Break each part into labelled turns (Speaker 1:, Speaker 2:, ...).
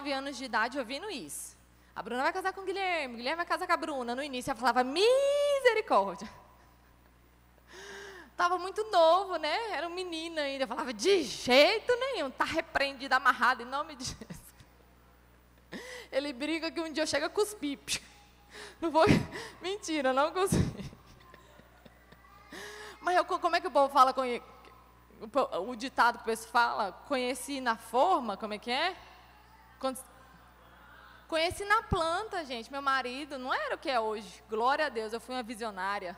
Speaker 1: 9 anos de idade ouvindo isso. A Bruna vai casar com o Guilherme, o Guilherme vai casar com a Bruna. No início, ela falava, misericórdia. Estava muito novo, né? Era um menino ainda. Eu falava, de jeito nenhum, está repreendido, amarrado, em nome de Jesus. Ele briga que um dia eu chego a cuspir. Não vou... Mentira, não consegui. Mas como é que o povo fala? O ditado que o pessoal fala, conheci na forma, como é que é? Conheci na planta, gente. Meu marido não era o que é hoje. Glória a Deus, eu fui uma visionária.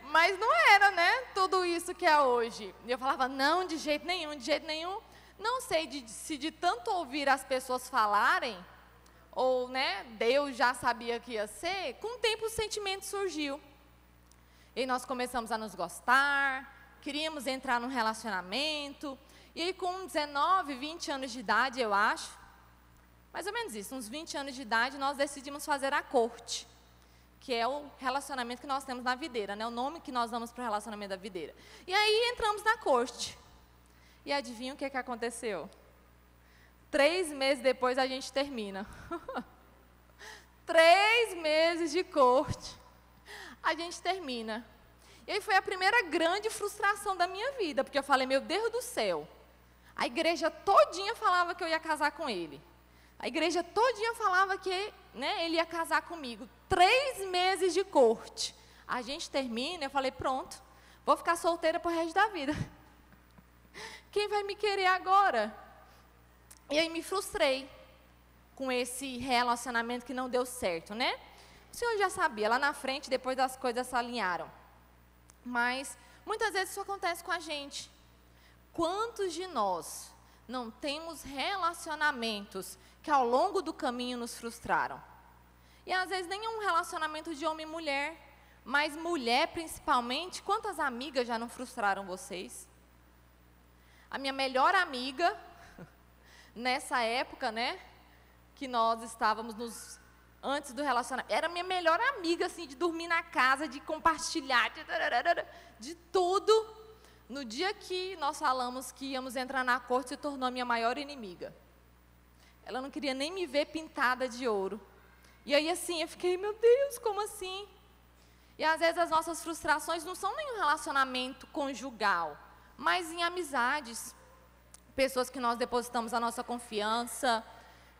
Speaker 1: Mas não era, né? Tudo isso que é hoje. E eu falava, não, de jeito nenhum, de jeito nenhum. Não sei se de tanto ouvir as pessoas falarem, ou, né, Deus já sabia que ia ser, com o tempo o sentimento surgiu. E nós começamos a nos gostar, queríamos entrar num relacionamento. E aí, com 19, 20 anos de idade, eu acho, mais ou menos isso, uns 20 anos de idade, nós decidimos fazer a corte, que é o relacionamento que nós temos na videira, né? O nome que nós damos para o relacionamento da videira. E aí, entramos na corte. E adivinha o que aconteceu? 3 meses depois, a gente termina. 3 meses de corte. A gente termina. E aí foi a primeira grande frustração da minha vida, porque eu falei, meu Deus do céu, a igreja todinha falava que eu ia casar com ele. A igreja todinha falava que, né, ele ia casar comigo. 3 meses de corte. A gente termina, eu falei, pronto, vou ficar solteira pro resto da vida. Quem vai me querer agora? E aí me frustrei com esse relacionamento que não deu certo, né? O Senhor já sabia, lá na frente, depois as coisas se alinharam. Mas, muitas vezes isso acontece com a gente. Quantos de nós não temos relacionamentos que ao longo do caminho nos frustraram? E às vezes nem é um relacionamento de homem e mulher, mas mulher principalmente. Quantas amigas já não frustraram vocês? A minha melhor amiga, nessa época, né, que nós estávamos antes do relacionamento, era minha melhor amiga, assim, de dormir na casa, de compartilhar, de tudo. No dia que nós falamos que íamos entrar na corte, se tornou a minha maior inimiga. Ela não queria nem me ver pintada de ouro. E aí, assim, eu fiquei, meu Deus, como assim? E às vezes as nossas frustrações não são nem um relacionamento conjugal, mas em amizades. Pessoas que nós depositamos a nossa confiança,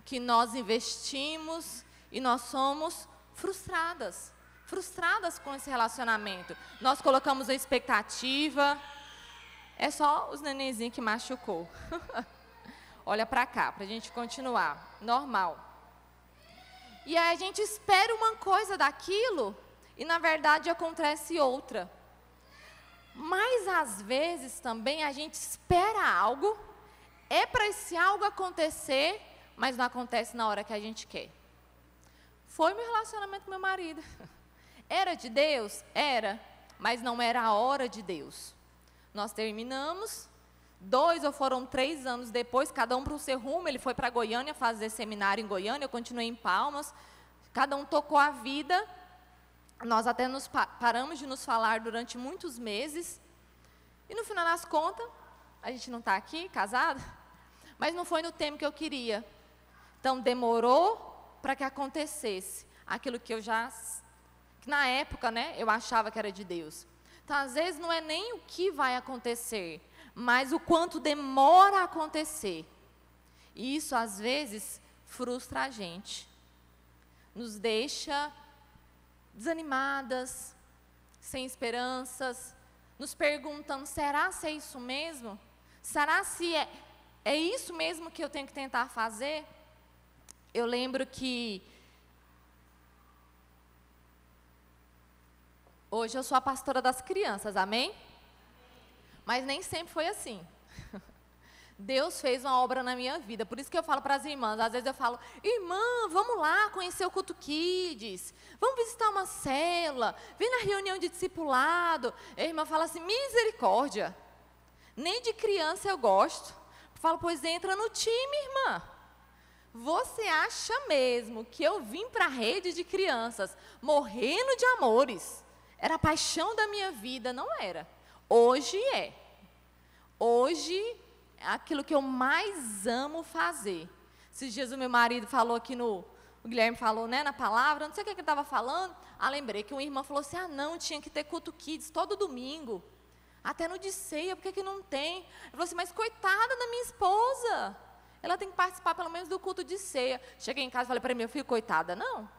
Speaker 1: que nós investimos, e nós somos frustradas. Frustradas com esse relacionamento. Nós colocamos a expectativa. É só os nenenzinhos que machucou. Olha para cá, para a gente continuar. Normal. E aí a gente espera uma coisa daquilo, e na verdade acontece outra. Mas às vezes também a gente espera algo, é para esse algo acontecer, mas não acontece na hora que a gente quer. Foi meu relacionamento com meu marido. Era de Deus? Era, mas não era a hora de Deus. Nós terminamos, 2 ou foram 3 anos depois, cada um para o seu rumo. Ele foi para Goiânia fazer seminário em Goiânia, eu continuei em Palmas. Cada um tocou a vida. Nós até paramos de nos falar durante muitos meses. E no final das contas, a gente não está aqui, casada, mas não foi no tempo que eu queria. Então, demorou para que acontecesse aquilo que que na época, né, eu achava que era de Deus. Então, às vezes, não é nem o que vai acontecer, mas o quanto demora a acontecer. E isso, às vezes, frustra a gente. Nos deixa desanimadas, sem esperanças, nos perguntando, será se é isso mesmo? Será se é isso mesmo que eu tenho que tentar fazer? Eu lembro que hoje eu sou a pastora das crianças, amém? Mas nem sempre foi assim. Deus fez uma obra na minha vida, por isso que eu falo para as irmãs, às vezes eu falo, irmã, vamos lá conhecer o Culto Kids, vamos visitar uma célula, vem na reunião de discipulado. A irmã fala assim, misericórdia, nem de criança eu gosto. Eu falo, pois entra no time, irmã. Você acha mesmo que eu vim para a rede de crianças morrendo de amores? Era a paixão da minha vida? Não era. Hoje é. Hoje é aquilo que eu mais amo fazer. Esses dias o meu marido falou aqui o Guilherme falou, né, na palavra, não sei o que ele estava falando. Lembrei que uma irmã falou assim, não, tinha que ter culto kids todo domingo. Até no de ceia, por que não tem? Ele falou assim, mas coitada da minha esposa. Ela tem que participar pelo menos do culto de ceia. Cheguei em casa e falei para meu filho, coitada, não.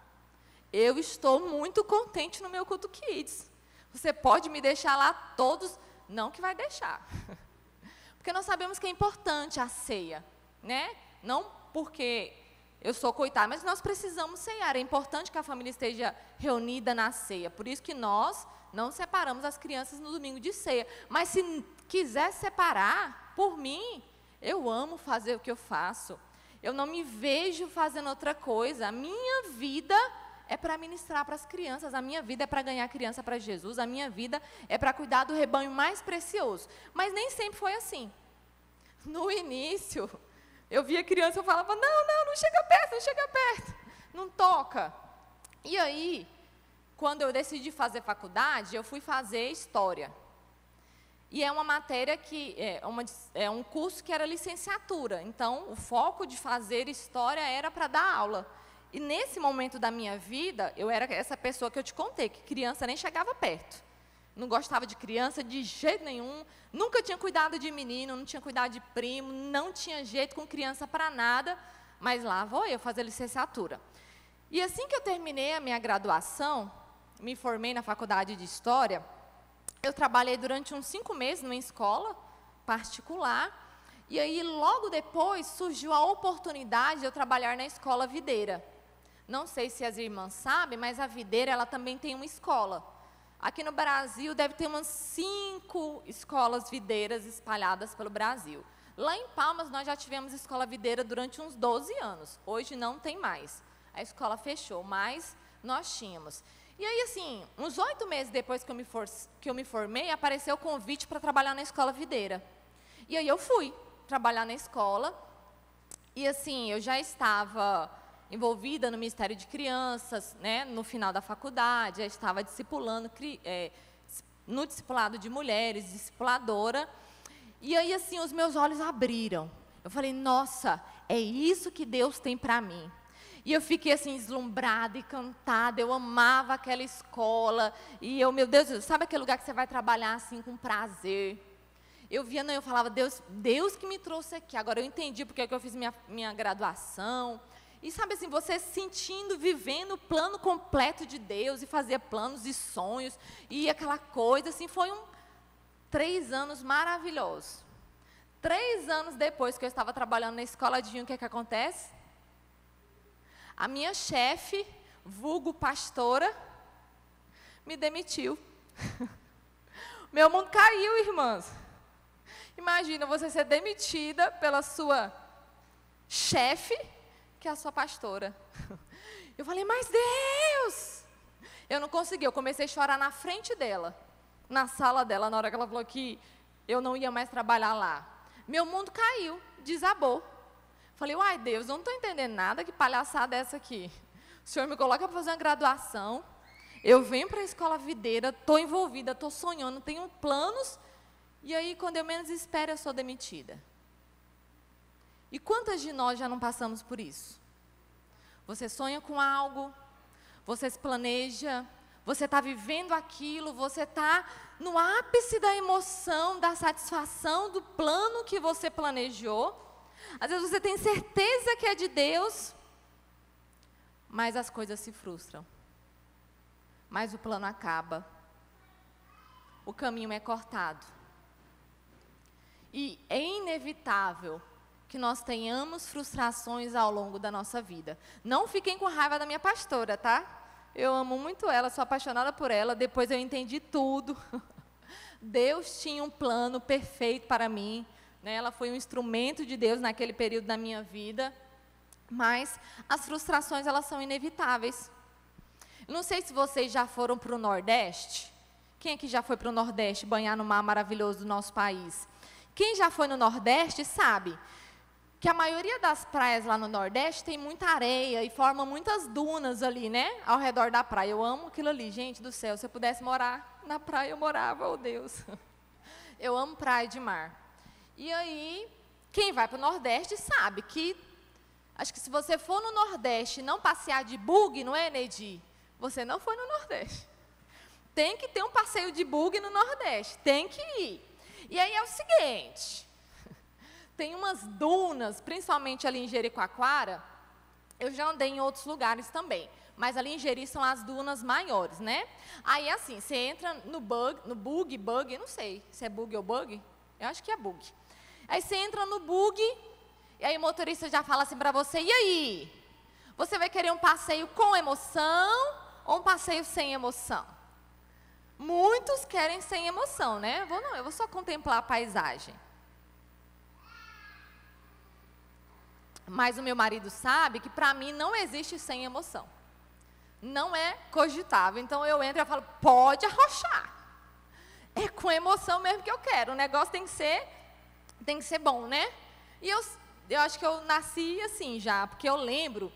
Speaker 1: Eu estou muito contente no meu culto kids. Você pode me deixar lá todos, não que vai deixar. Porque nós sabemos que é importante a ceia, né? Não porque eu sou coitada, mas nós precisamos ceiar. É importante que a família esteja reunida na ceia. Por isso que nós não separamos as crianças no domingo de ceia. Mas se quiser separar, por mim, eu amo fazer o que eu faço. Eu não me vejo fazendo outra coisa. A minha vida é para ministrar para as crianças. A minha vida é para ganhar criança para Jesus. A minha vida é para cuidar do rebanho mais precioso. Mas nem sempre foi assim. No início, eu via criança, eu falava, não chega perto, não chega perto. Não toca. E aí, quando eu decidi fazer faculdade, eu fui fazer História. E é uma matéria que, é um curso que era licenciatura. Então, o foco de fazer História era para dar aula. E nesse momento da minha vida, eu era essa pessoa que eu te contei, que criança nem chegava perto. Não gostava de criança de jeito nenhum, nunca tinha cuidado de menino, não tinha cuidado de primo, não tinha jeito com criança para nada, mas lá vou eu fazer licenciatura. E assim que eu terminei a minha graduação, me formei na faculdade de História, eu trabalhei durante uns 5 meses numa escola particular, e aí logo depois surgiu a oportunidade de eu trabalhar na escola videira. Não sei se as irmãs sabem, mas a videira ela também tem uma escola. Aqui no Brasil deve ter umas 5 escolas videiras espalhadas pelo Brasil. Lá em Palmas nós já tivemos escola videira durante uns 12 anos. Hoje não tem mais. A escola fechou, mas nós tínhamos. E aí, assim, uns 8 meses depois que eu me formei, apareceu o convite para trabalhar na escola videira. E aí eu fui trabalhar na escola. E assim, eu já estava envolvida no Ministério de Crianças, né, no final da faculdade, já estava discipulando, no discipulado de mulheres, discipuladora. E aí, assim, os meus olhos abriram. Eu falei, nossa, é isso que Deus tem para mim. E eu fiquei assim, deslumbrada e encantada, eu amava aquela escola. E eu, meu Deus, sabe aquele lugar que você vai trabalhar assim com prazer? Eu via, eu falava, Deus que me trouxe aqui. Agora eu entendi porque que eu fiz minha graduação. E sabe assim, você se sentindo, vivendo o plano completo de Deus, e fazia planos e sonhos, e aquela coisa, assim, foi 3 anos maravilhosos. 3 anos depois que eu estava trabalhando na escola, adivinha o que acontece? A minha chefe, vulgo pastora, me demitiu. Meu mundo caiu, irmãs. Imagina você ser demitida pela sua chefe, que é a sua pastora. Eu falei, mas Deus! Eu não consegui, eu comecei a chorar na frente dela, na sala dela, na hora que ela falou que eu não ia mais trabalhar lá. Meu mundo caiu, desabou. Falei, uai Deus, eu não estou entendendo nada, que palhaçada é essa aqui? O Senhor me coloca para fazer uma graduação, eu venho para a escola videira, estou envolvida, estou sonhando, tenho planos, e aí quando eu menos espero eu sou demitida. E quantas de nós já não passamos por isso? Você sonha com algo, você se planeja, você está vivendo aquilo, você está no ápice da emoção, da satisfação do plano que você planejou. Às vezes você tem certeza que é de Deus, mas as coisas se frustram. Mas o plano acaba. O caminho é cortado. E é inevitável que nós tenhamos frustrações ao longo da nossa vida. Não fiquem com raiva da minha pastora, tá? Eu amo muito ela, sou apaixonada por ela, depois eu entendi tudo. Deus tinha um plano perfeito para mim, né? Ela foi um instrumento de Deus naquele período da minha vida, mas as frustrações, elas são inevitáveis. Não sei se vocês já foram para o Nordeste. Quem aqui já foi para o Nordeste banhar no mar maravilhoso do nosso país? Quem já foi no Nordeste sabe que a maioria das praias lá no Nordeste tem muita areia e forma muitas dunas ali, né? Ao redor da praia. Eu amo aquilo ali, gente do céu. Se eu pudesse morar na praia, eu morava, oh Deus. Eu amo praia de mar. E aí, quem vai para o Nordeste sabe que Acho que se você for no Nordeste e não passear de bug, não é, Neidi? Você não foi no Nordeste. Tem que ter um passeio de bug no Nordeste, tem que ir. E aí é o seguinte, tem umas dunas, principalmente ali em Jericoacoara, eu já andei em outros lugares também, mas ali em Jeri são as dunas maiores, né? Aí assim, você entra no bug, eu não sei se é bug ou bug, eu acho que é bug. Aí você entra no bug, e aí o motorista já fala assim para você, e aí? Você vai querer um passeio com emoção ou um passeio sem emoção? Muitos querem sem emoção, né? Eu vou só contemplar a paisagem. Mas o meu marido sabe que para mim não existe sem emoção. Não é cogitável. Então eu entro e falo, pode arrochar. É com emoção mesmo que eu quero. O negócio tem que ser bom, né? E eu acho que eu nasci assim já, porque eu lembro,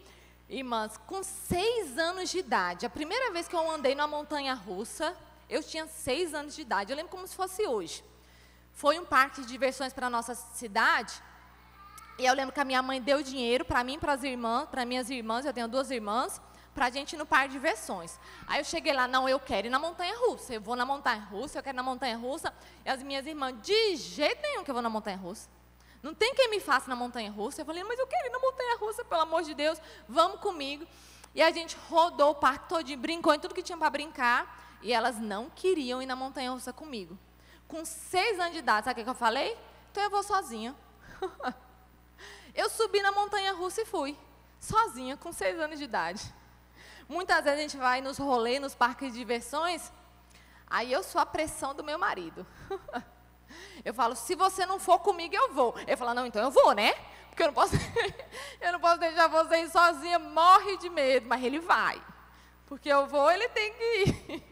Speaker 1: irmãs, com 6 anos de idade, a primeira vez que eu andei numa montanha-russa, eu tinha 6 anos de idade, eu lembro como se fosse hoje. Foi um parque de diversões para a nossa cidade, e eu lembro que a minha mãe deu dinheiro para mim, para minhas irmãs, eu tenho 2 irmãs, para a gente ir no parque de diversões. Aí eu cheguei lá, não, eu quero ir na montanha-russa, eu vou na montanha-russa, eu quero ir na montanha-russa, e as minhas irmãs, de jeito nenhum que eu vou na montanha-russa. Não tem quem me faça na montanha-russa. Eu falei, mas eu quero ir na montanha-russa, pelo amor de Deus, vamos comigo. E a gente rodou o parque todinho, brincou em tudo que tinha para brincar, e elas não queriam ir na montanha-russa comigo. Com 6 anos de idade, sabe o que eu falei? Então eu vou sozinha. Eu subi na montanha-russa e fui, sozinha, com 6 anos de idade. Muitas vezes a gente vai nos rolês, nos parques de diversões, aí eu sou a pressão do meu marido. Eu falo, se você não for comigo, eu vou. Ele fala, não, então eu vou, né? Porque eu não posso deixar você ir sozinha, morre de medo, mas ele vai. Porque eu vou, ele tem que ir.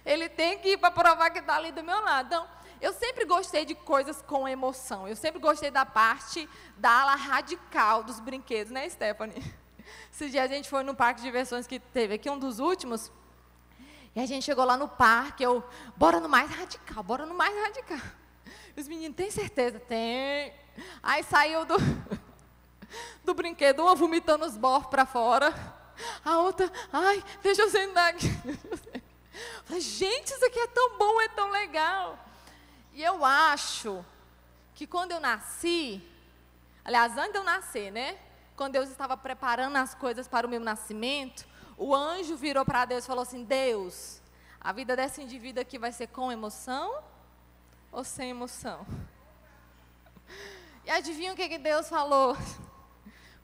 Speaker 1: Ele tem que ir para provar que está ali do meu lado. Então, eu sempre gostei de coisas com emoção. Eu sempre gostei da parte da ala radical dos brinquedos, né, Stephanie? Esse dia a gente foi no parque de diversões que teve aqui, um dos últimos. E a gente chegou lá no parque, bora no mais radical, bora no mais radical. Os meninos, tem certeza? Tem. Aí saiu do brinquedo, uma vomitando os borros para fora, a outra, ai, deixa eu sentar aqui. Falei, gente, isso aqui é tão bom, é tão legal. E eu acho que quando eu nasci, aliás, antes de eu nascer, né? Quando Deus estava preparando as coisas para o meu nascimento, o anjo virou para Deus e falou assim, Deus, a vida dessa indivídua aqui vai ser com emoção ou sem emoção? E adivinha o que Deus falou?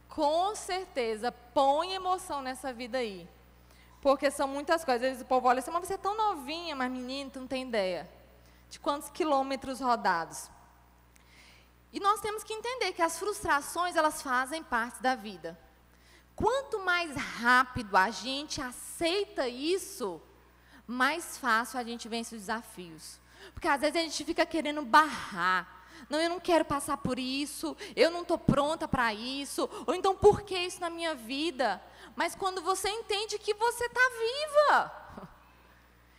Speaker 1: Com certeza, põe emoção nessa vida aí. Porque são muitas coisas. Às vezes o povo olha assim, mas você é tão novinha, mas menino, tu não tem ideia de quantos quilômetros rodados. E nós temos que entender que as frustrações, elas fazem parte da vida. Quanto mais rápido a gente aceita isso, mais fácil a gente vence os desafios. Porque às vezes a gente fica querendo barrar. Não, eu não quero passar por isso, eu não estou pronta para isso, ou então, por que isso na minha vida? Mas quando você entende que você está viva,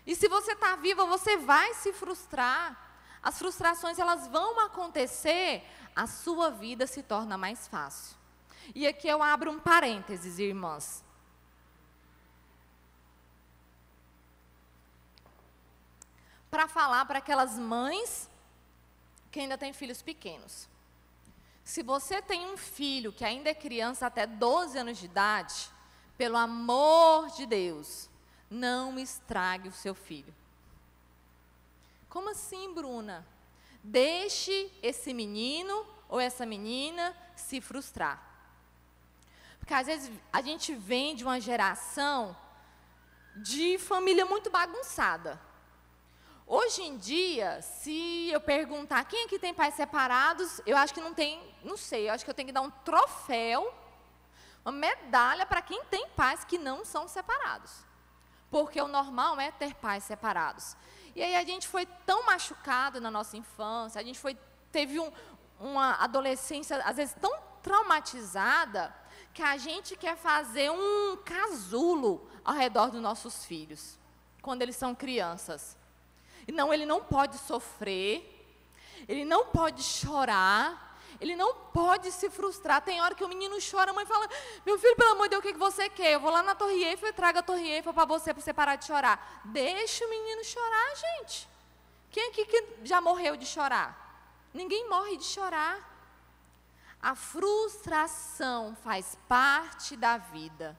Speaker 1: e se você está viva, você vai se frustrar, as frustrações elas vão acontecer, a sua vida se torna mais fácil. E aqui eu abro um parênteses, irmãs. Para falar para aquelas mães que ainda têm filhos pequenos. Se você tem um filho que ainda é criança até 12 anos de idade, pelo amor de Deus, não estrague o seu filho. Como assim, Bruna? Deixe esse menino ou essa menina se frustrar. Porque às vezes a gente vem de uma geração de família muito bagunçada. Hoje em dia, se eu perguntar quem aqui tem pais separados, eu acho que não tem, não sei, eu acho que eu tenho que dar um troféu, uma medalha para quem tem pais que não são separados. Porque o normal é ter pais separados. E aí a gente foi tão machucado na nossa infância, a gente teve uma adolescência, às vezes, tão traumatizada, que a gente quer fazer um casulo ao redor dos nossos filhos, quando eles são crianças. E não, ele não pode sofrer, ele não pode chorar, Ele não pode se frustrar. Tem hora que o menino chora, a mãe fala, meu filho, pelo amor de Deus, o que você quer? Eu vou lá na Torre Eiffel e trago a Torre Eiffel para você parar de chorar. Deixa o menino chorar, gente. Quem aqui que já morreu de chorar? Ninguém morre de chorar. A frustração faz parte da vida.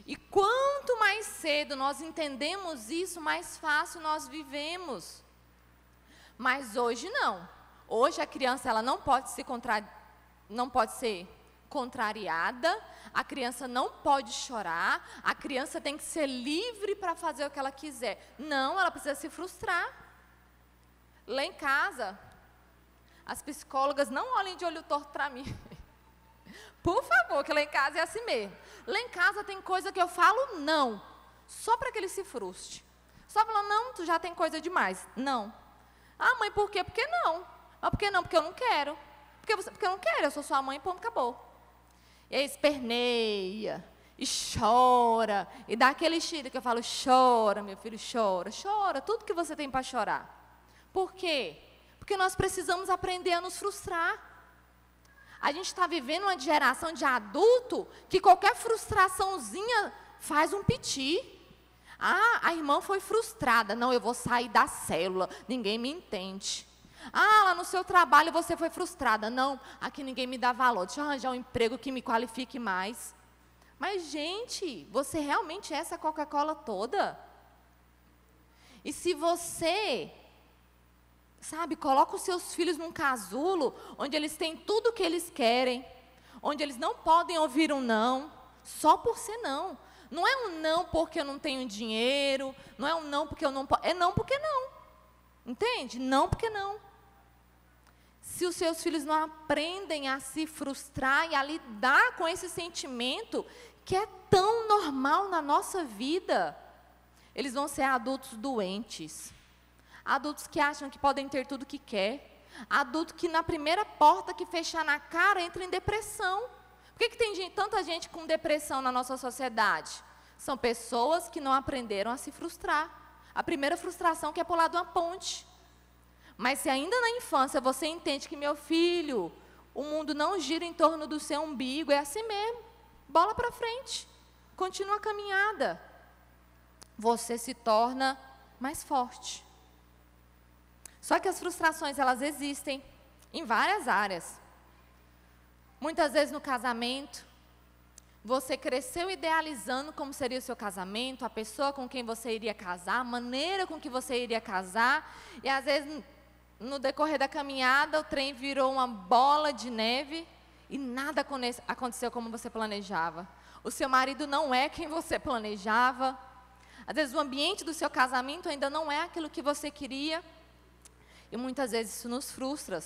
Speaker 1: E quanto mais cedo nós entendemos isso, mais fácil nós vivemos. Mas hoje não. Hoje a criança ela não pode ser contrariada, a criança não pode chorar, a criança tem que ser livre para fazer o que ela quiser. Não, ela precisa se frustrar. Lá em casa, as psicólogas não olhem de olho torto para mim. Por favor, que lá em casa é assim mesmo. Lá em casa tem coisa que eu falo não, só para que ele se frustre. Só falando, não, tu já tem coisa demais. Não. Ah, mãe, por quê? Por que não? Ah, por que não? Porque eu não quero. Porque eu não quero, eu sou sua mãe, ponto, acabou. E aí esperneia, e chora, e dá aquele xírio que eu falo, chora, meu filho, chora, chora, tudo que você tem para chorar. Por quê? Porque nós precisamos aprender a nos frustrar. A gente está vivendo uma geração de adulto que qualquer frustraçãozinha faz um piti. Ah, a irmã foi frustrada. Não, eu vou sair da célula, ninguém me entende. Ah, lá no seu trabalho você foi frustrada. Não, aqui ninguém me dá valor. Deixa eu arranjar um emprego que me qualifique mais. Mas, gente, você realmente é essa Coca-Cola toda? E se você, sabe, coloca os seus filhos num casulo, onde eles têm tudo o que eles querem, onde eles não podem ouvir um não, só por ser não. Não é um não porque eu não tenho dinheiro, não é um não porque eu não posso, é não porque não. Entende? Não porque não. Se os seus filhos não aprendem a se frustrar e a lidar com esse sentimento que é tão normal na nossa vida, eles vão ser adultos doentes. Adultos que acham que podem ter tudo que quer. Adulto que na primeira porta que fechar na cara entra em depressão. Por que tem tanta gente com depressão na nossa sociedade? São pessoas que não aprenderam a se frustrar. A primeira frustração que é pular de uma ponte. Mas se ainda na infância você entende que, meu filho, o mundo não gira em torno do seu umbigo, é assim mesmo. Bola para frente. Continua a caminhada. Você se torna mais forte. Só que as frustrações, elas existem em várias áreas. Muitas vezes no casamento, você cresceu idealizando como seria o seu casamento, a pessoa com quem você iria casar, a maneira com que você iria casar, e às vezes, no decorrer da caminhada, o trem virou uma bola de neve e nada aconteceu como você planejava. O seu marido não é quem você planejava. Às vezes, o ambiente do seu casamento ainda não é aquilo que você queria. E muitas vezes isso nos frustra.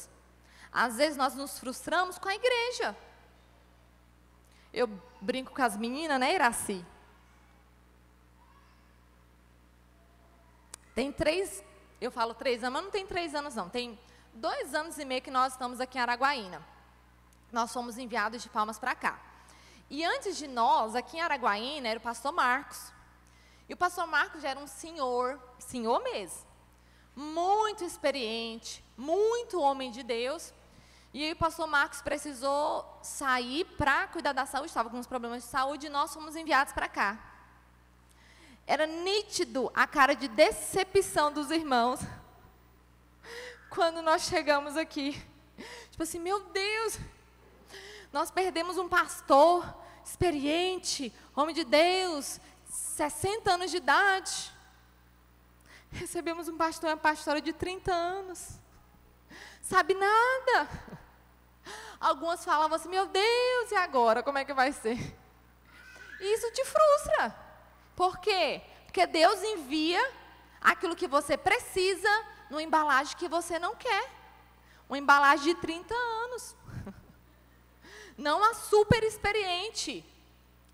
Speaker 1: Às vezes nós nos frustramos com a igreja. Eu brinco com as meninas, né, Iraci? Eu falo 3 anos, mas não tem 3 anos não. Tem 2 anos e meio que nós estamos aqui em Araguaína. Nós fomos enviados de Palmas para cá. E antes de nós, aqui em Araguaína, era o pastor Marcos. E o pastor Marcos já era um senhor mesmo. Muito experiente, muito homem de Deus. E aí o pastor Marcos precisou sair para cuidar da saúde, estava com uns problemas de saúde, e nós fomos enviados para cá. Era nítido a cara de decepção dos irmãos quando nós chegamos aqui. Tipo assim, meu Deus, nós perdemos um pastor experiente, homem de Deus, 60 anos de idade. Recebemos um pastor e uma pastora de 30 anos. Sabe nada. Algumas falavam assim, meu Deus, e agora? Como é que vai ser? E isso te frustra. Por quê? Porque Deus envia aquilo que você precisa numa embalagem que você não quer. Uma embalagem de 30 anos. Não a super experiente,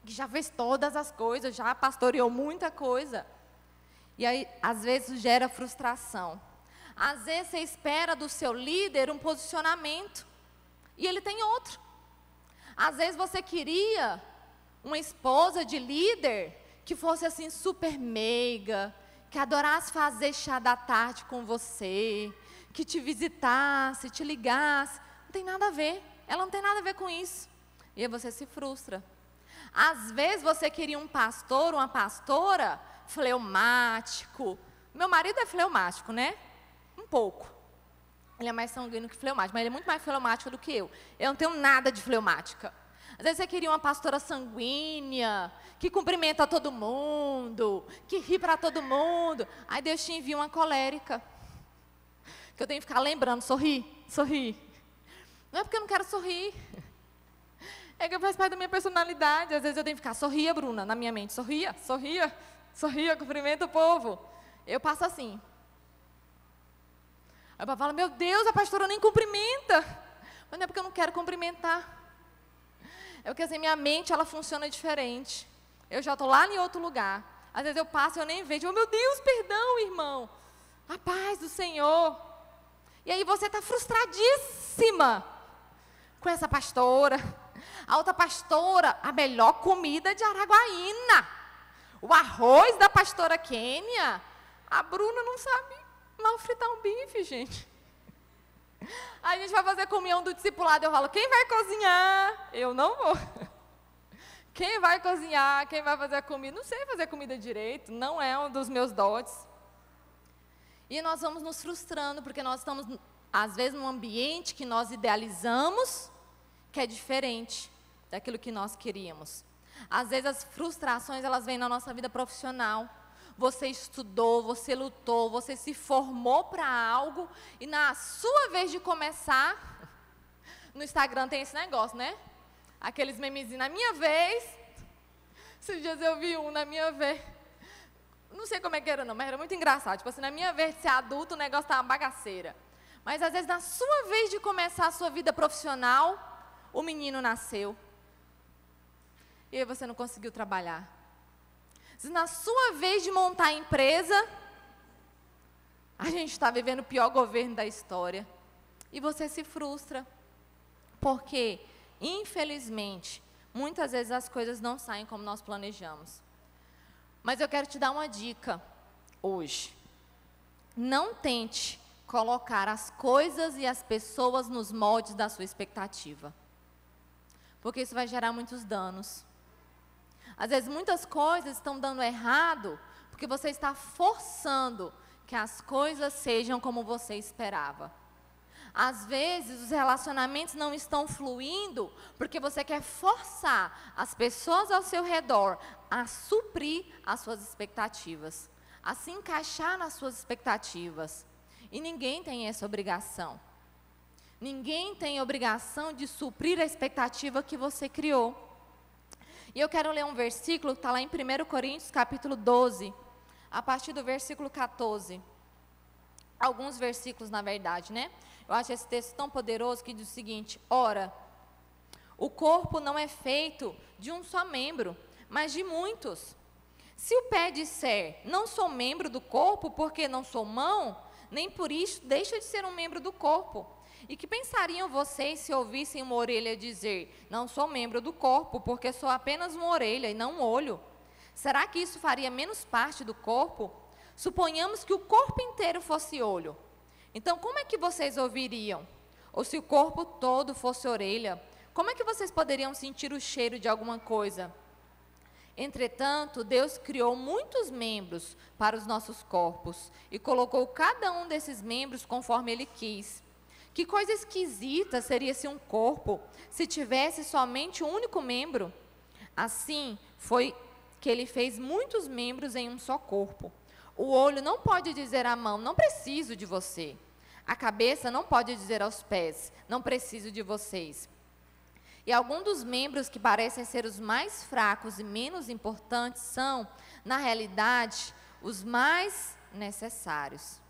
Speaker 1: que já fez todas as coisas, já pastoreou muita coisa. E aí, às vezes, gera frustração. Às vezes, você espera do seu líder um posicionamento, e ele tem outro. Às vezes, você queria uma esposa de líder que fosse assim, super meiga, que adorasse fazer chá da tarde com você, que te visitasse, te ligasse. Não tem nada a ver. Ela não tem nada a ver com isso. E aí você se frustra. Às vezes você queria um pastor, uma pastora fleumático. Meu marido é fleumático, né? Um pouco. Ele é mais sanguíneo que fleumático, mas ele é muito mais fleumático do que eu. Eu não tenho nada de fleumática. Às vezes você queria uma pastora sanguínea, que cumprimenta todo mundo, que ri para todo mundo. Aí Deus te envia uma colérica. Que eu tenho que ficar lembrando, sorri. Não é porque eu não quero sorrir. É que faz parte da minha personalidade. Às vezes eu tenho que ficar, sorria, Bruna, na minha mente. Sorria, cumprimenta o povo. Eu passo assim. Aí o papai fala, meu Deus, a pastora nem cumprimenta. Mas não é porque eu não quero cumprimentar. É porque assim, minha mente, ela funciona diferente. Eu já estou lá em outro lugar. Às vezes eu passo e eu nem vejo. Oh, meu Deus, perdão, irmão. A paz do Senhor. E aí você está frustradíssima com essa pastora. A outra pastora, a melhor comida de Araguaína. O arroz da pastora Kênia. A Bruna não sabe mal fritar um bife, gente. Aí a gente vai fazer comunhão do discipulado. Eu falo, quem vai cozinhar? Eu não vou. Quem vai cozinhar? Quem vai fazer a comida? Não sei fazer comida direito. Não é um dos meus dotes. E nós vamos nos frustrando, porque nós estamos, às vezes, num ambiente que nós idealizamos, que é diferente daquilo que nós queríamos. Às vezes as frustrações, elas vêm na nossa vida profissional. Você estudou, você lutou, você se formou para algo, e na sua vez de começar, no Instagram tem esse negócio, né? Aqueles memezinhos, na minha vez, esses dias eu vi um, na minha vez, não sei como é que era não, mas era muito engraçado, tipo assim, na minha vez de ser adulto, o negócio estava bagaceira. Mas às vezes na sua vez de começar a sua vida profissional, o menino nasceu. E aí você não conseguiu trabalhar. Na sua vez de montar a empresa, a gente está vivendo o pior governo da história. E você se frustra. Porque, infelizmente, muitas vezes as coisas não saem como nós planejamos. Mas eu quero te dar uma dica hoje. Não tente colocar as coisas e as pessoas nos moldes da sua expectativa. Porque isso vai gerar muitos danos. Às vezes, muitas coisas estão dando errado porque você está forçando que as coisas sejam como você esperava. Às vezes, os relacionamentos não estão fluindo porque você quer forçar as pessoas ao seu redor a suprir as suas expectativas, a se encaixar nas suas expectativas. E ninguém tem essa obrigação. Ninguém tem obrigação de suprir a expectativa que você criou. E eu quero ler um versículo que está lá em 1 Coríntios, capítulo 12, a partir do versículo 14. Alguns versículos, na verdade, né? Eu acho esse texto tão poderoso que diz o seguinte: ora, o corpo não é feito de um só membro, mas de muitos. Se o pé disser, não sou membro do corpo porque não sou mão, nem por isso deixa de ser um membro do corpo. E que pensariam vocês se ouvissem uma orelha dizer, não sou membro do corpo, porque sou apenas uma orelha e não um olho? Será que isso faria menos parte do corpo? Suponhamos que o corpo inteiro fosse olho. Então, como é que vocês ouviriam? Ou se o corpo todo fosse orelha, como é que vocês poderiam sentir o cheiro de alguma coisa? Entretanto, Deus criou muitos membros para os nossos corpos e colocou cada um desses membros conforme Ele quis. Que coisa esquisita seria se um corpo, se tivesse somente um único membro? Assim, foi que Ele fez muitos membros em um só corpo. O olho não pode dizer à mão, não preciso de você. A cabeça não pode dizer aos pés, não preciso de vocês. E alguns dos membros que parecem ser os mais fracos e menos importantes são, na realidade, os mais necessários.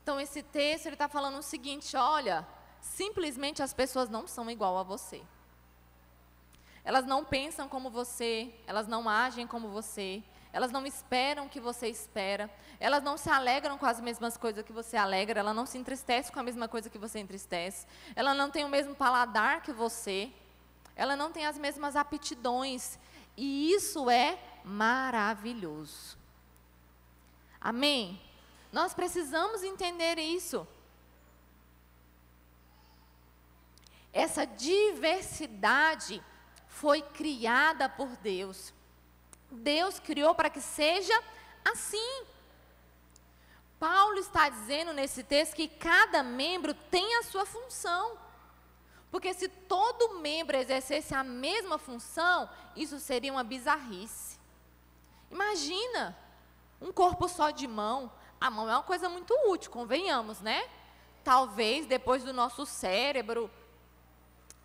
Speaker 1: Então, esse texto está falando o seguinte: olha, simplesmente as pessoas não são igual a você. Elas não pensam como você, elas não agem como você, elas não esperam o que você espera, elas não se alegram com as mesmas coisas que você alegra, ela não se entristece com a mesma coisa que você entristece, ela não tem o mesmo paladar que você, ela não tem as mesmas aptidões, e isso é maravilhoso. Amém? Nós precisamos entender isso. Essa diversidade foi criada por Deus. Deus criou para que seja assim. Paulo está dizendo nesse texto que cada membro tem a sua função. Porque se todo membro exercesse a mesma função, isso seria uma bizarrice. Imagina, um corpo só de mão. A mão é uma coisa muito útil, convenhamos, né? Talvez, depois do nosso cérebro,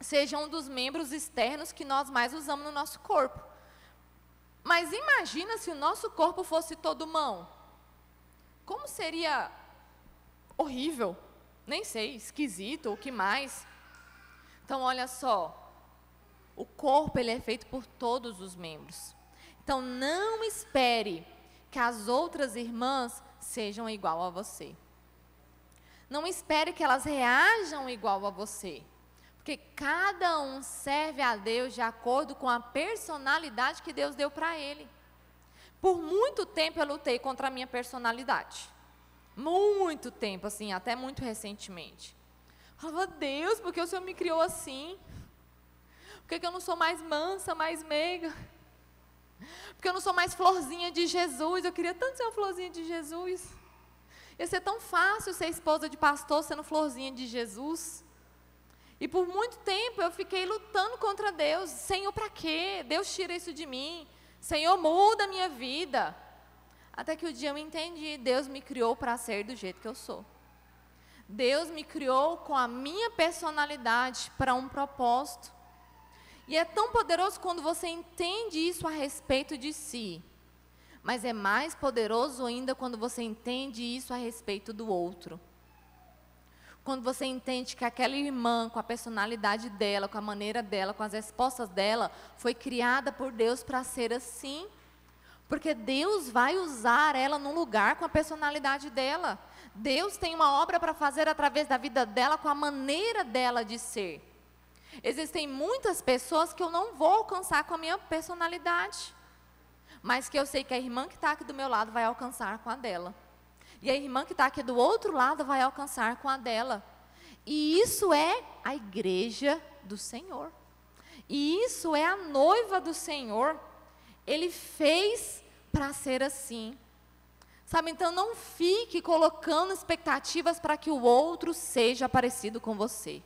Speaker 1: seja um dos membros externos que nós mais usamos no nosso corpo. Mas imagina se o nosso corpo fosse todo mão. Como seria horrível, nem sei, esquisito, o que mais? Então, olha só, o corpo ele é feito por todos os membros. Então, não espere que as outras irmãs sejam igual a você. Não espere que elas reajam igual a você. Porque cada um serve a Deus de acordo com a personalidade que Deus deu para ele. Por muito tempo eu lutei contra a minha personalidade. Muito tempo, assim, até muito recentemente. Eu falava, Deus, por que o Senhor me criou assim? Por que eu não sou mais mansa, mais meiga? Por que eu não sou mais florzinha de Jesus? Eu queria tanto ser uma florzinha de Jesus. Ia ser tão fácil ser esposa de pastor sendo florzinha de Jesus. E por muito tempo eu fiquei lutando contra Deus. Senhor, para quê? Deus tira isso de mim. Senhor, muda a minha vida. Até que o dia eu entendi, Deus me criou para ser do jeito que eu sou. Deus me criou com a minha personalidade para um propósito. E é tão poderoso quando você entende isso a respeito de si. Mas é mais poderoso ainda quando você entende isso a respeito do outro. Quando você entende que aquela irmã, com a personalidade dela, com a maneira dela, com as respostas dela, foi criada por Deus para ser assim. Porque Deus vai usar ela num lugar com a personalidade dela. Deus tem uma obra para fazer através da vida dela, com a maneira dela de ser. Existem muitas pessoas que eu não vou alcançar com a minha personalidade. Mas que eu sei que a irmã que está aqui do meu lado vai alcançar com a dela. E a irmã que está aqui do outro lado vai alcançar com a dela. E isso é a igreja do Senhor. E isso é a noiva do Senhor. Ele fez para ser assim. Sabe, então não fique colocando expectativas para que o outro seja parecido com você.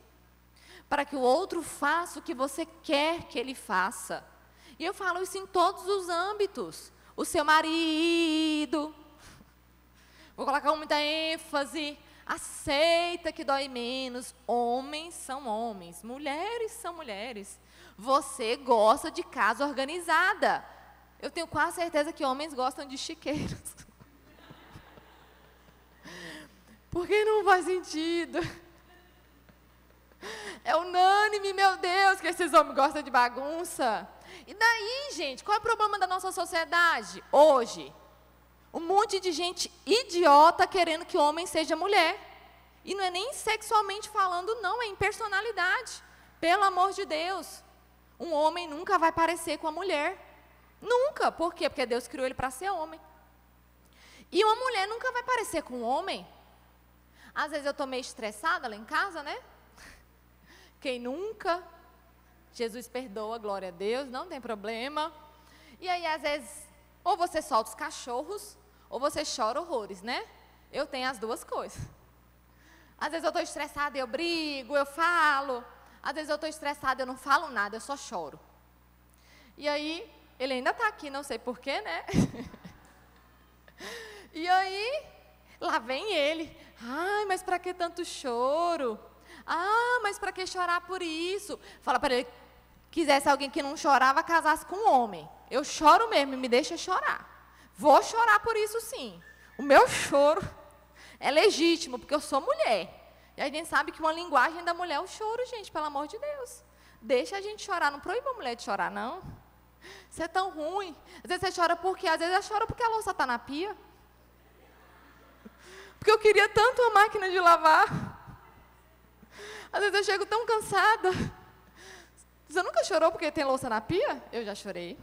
Speaker 1: Para que o outro faça o que você quer que ele faça. E eu falo isso em todos os âmbitos. O seu marido, vou colocar com muita ênfase, aceita que dói menos. Homens são homens, mulheres são mulheres. Você gosta de casa organizada. Eu tenho quase certeza que homens gostam de chiqueiros. Porque não faz sentido. É unânime, meu Deus, que esses homens gostam de bagunça. E daí, gente, qual é o problema da nossa sociedade hoje? Um monte de gente idiota querendo que homem seja mulher. E não é nem sexualmente falando, não, é em personalidade. Pelo amor de Deus. Um homem nunca vai parecer com a mulher. Nunca. Por quê? Porque Deus criou ele para ser homem. E uma mulher nunca vai parecer com um homem. Às vezes eu estou meio estressada lá em casa, né? Quem nunca? Jesus perdoa, glória a Deus, não tem problema. E aí, às vezes, ou você solta os cachorros, ou você chora horrores, né? Eu tenho as duas coisas. Às vezes eu estou estressada, eu brigo, eu falo. Às vezes eu estou estressada, eu não falo nada, eu só choro. E aí, ele ainda está aqui, não sei porquê, né? E aí, lá vem ele. Ai, mas para que tanto choro? Ah, mas para que chorar por isso? Fala para ele, quisesse alguém que não chorava, casasse com um homem. Eu choro mesmo, me deixa chorar. Vou chorar por isso sim. O meu choro é legítimo, porque eu sou mulher. E a gente sabe que uma linguagem da mulher é o choro, gente, pelo amor de Deus. Deixa a gente chorar, não proíba a mulher de chorar, não. Isso é tão ruim. Às vezes você chora por quê? Às vezes ela chora porque a louça está na pia. Porque eu queria tanto uma máquina de lavar. Às vezes eu chego tão cansada. Você nunca chorou porque tem louça na pia? Eu já chorei.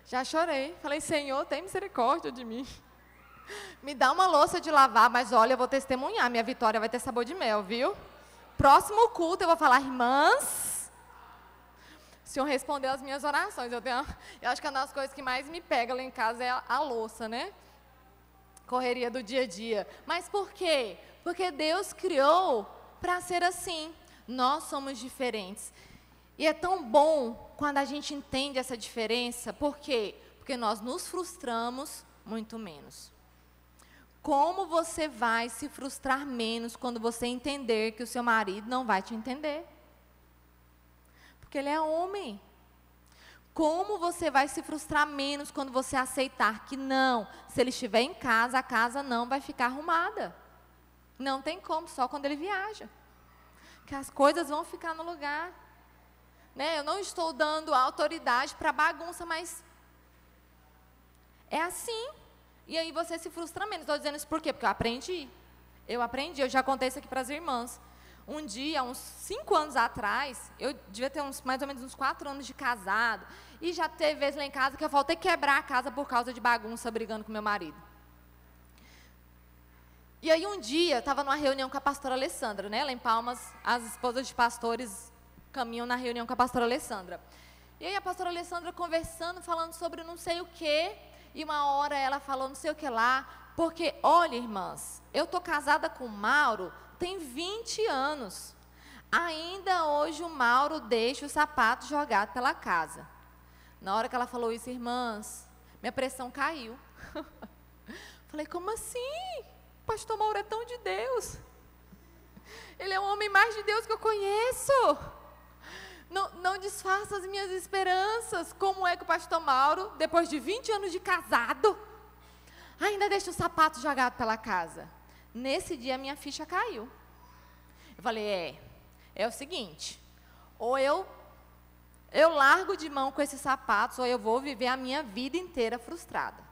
Speaker 1: Já chorei. Falei, Senhor, tem misericórdia de mim. Me dá uma louça de lavar, mas olha, eu vou testemunhar. Minha vitória vai ter sabor de mel, viu? próximo culto eu vou falar, irmãs, o Senhor respondeu as minhas orações. Eu acho que uma das coisas que mais me pega lá em casa é a louça, né? Correria do dia a dia. Mas por quê? Porque Deus criou para ser assim. Nós somos diferentes. E é tão bom quando a gente entende essa diferença. Por quê? Porque nós nos frustramos muito menos. Como você vai se frustrar menos quando você entender que o seu marido não vai te entender? Porque ele é homem. Como você vai se frustrar menos quando você aceitar que não, se ele estiver em casa, a casa não vai ficar arrumada. Não tem como, só quando ele viaja. Que as coisas vão ficar no lugar. Né? Eu não estou dando autoridade para bagunça, mas é assim. E aí você se frustra menos. Estou dizendo isso por quê? Porque eu aprendi. Eu já contei isso aqui para as irmãs. Um dia, uns 5 anos atrás, eu devia ter mais ou menos uns 4 anos de casado, e já teve vezes lá em casa que eu faltei quebrar a casa por causa de bagunça, brigando com meu marido. E aí um dia, eu estava numa reunião com a pastora Alessandra, né? Lá em Palmas, as esposas de pastores caminham na reunião com a pastora Alessandra. E aí a pastora Alessandra conversando, falando sobre não sei o quê, e uma hora ela falou não sei o que lá, porque, olha, irmãs, eu estou casada com o Mauro tem 20 anos. Ainda hoje o Mauro deixa o sapato jogado pela casa. Na hora que ela falou isso, irmãs, minha pressão caiu. Falei, como assim? O pastor Mauro é tão de Deus. Ele é o homem mais de Deus que eu conheço. Não desfaça as minhas esperanças. Como é que o pastor Mauro, depois de 20 anos de casado, ainda deixa o sapato jogado pela casa? Nesse dia, a minha ficha caiu. Eu falei, é o seguinte, ou eu largo de mão com esses sapatos, ou eu vou viver a minha vida inteira frustrada.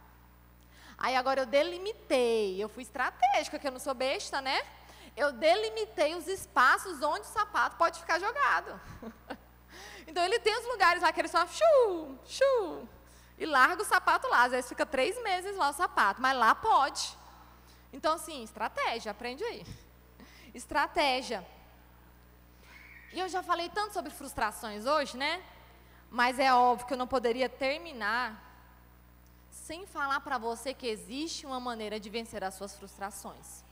Speaker 1: Aí agora eu delimitei, eu fui estratégica, que eu não sou besta, né? Eu delimitei os espaços onde o sapato pode ficar jogado. Então ele tem os lugares lá que ele só e larga o sapato lá. Às vezes fica 3 meses lá o sapato, mas lá pode. Então, assim, estratégia, aprende aí. Estratégia. E eu já falei tanto sobre frustrações hoje, né? Mas é óbvio que eu não poderia terminar sem falar para você que existe uma maneira de vencer as suas frustrações.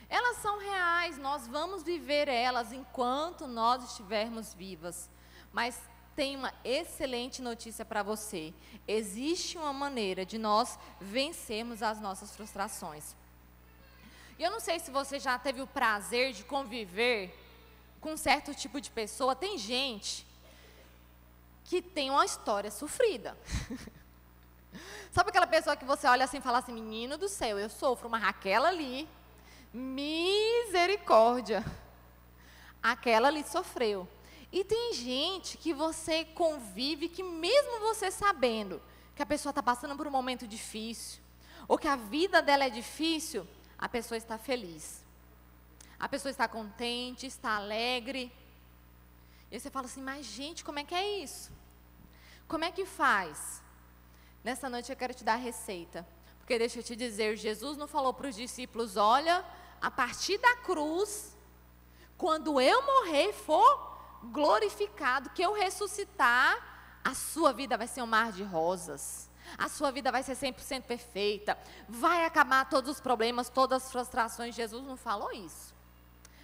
Speaker 1: Elas são reais, nós vamos viver elas enquanto nós estivermos vivas. Mas tem uma excelente notícia para você. Existe uma maneira de nós vencermos as nossas frustrações. E eu não sei se você já teve o prazer de conviver com um certo tipo de pessoa. Tem gente que tem uma história sofrida. Sabe aquela pessoa que você olha assim e fala assim, menino do céu, eu sofro uma Raquel ali, misericórdia. Aquela ali sofreu. E tem gente que você convive, que mesmo você sabendo que a pessoa está passando por um momento difícil, ou que a vida dela é difícil, a pessoa está feliz. A pessoa está contente, está alegre. E você fala assim, mas gente, como é que é isso? Como é que faz? Nessa noite eu quero te dar a receita. Porque deixa eu te dizer, Jesus não falou para os discípulos, olha, a partir da cruz, quando eu morrer e for glorificado, que eu ressuscitar, a sua vida vai ser um mar de rosas. A sua vida vai ser 100% perfeita. Vai acabar todos os problemas, todas as frustrações. Jesus não falou isso.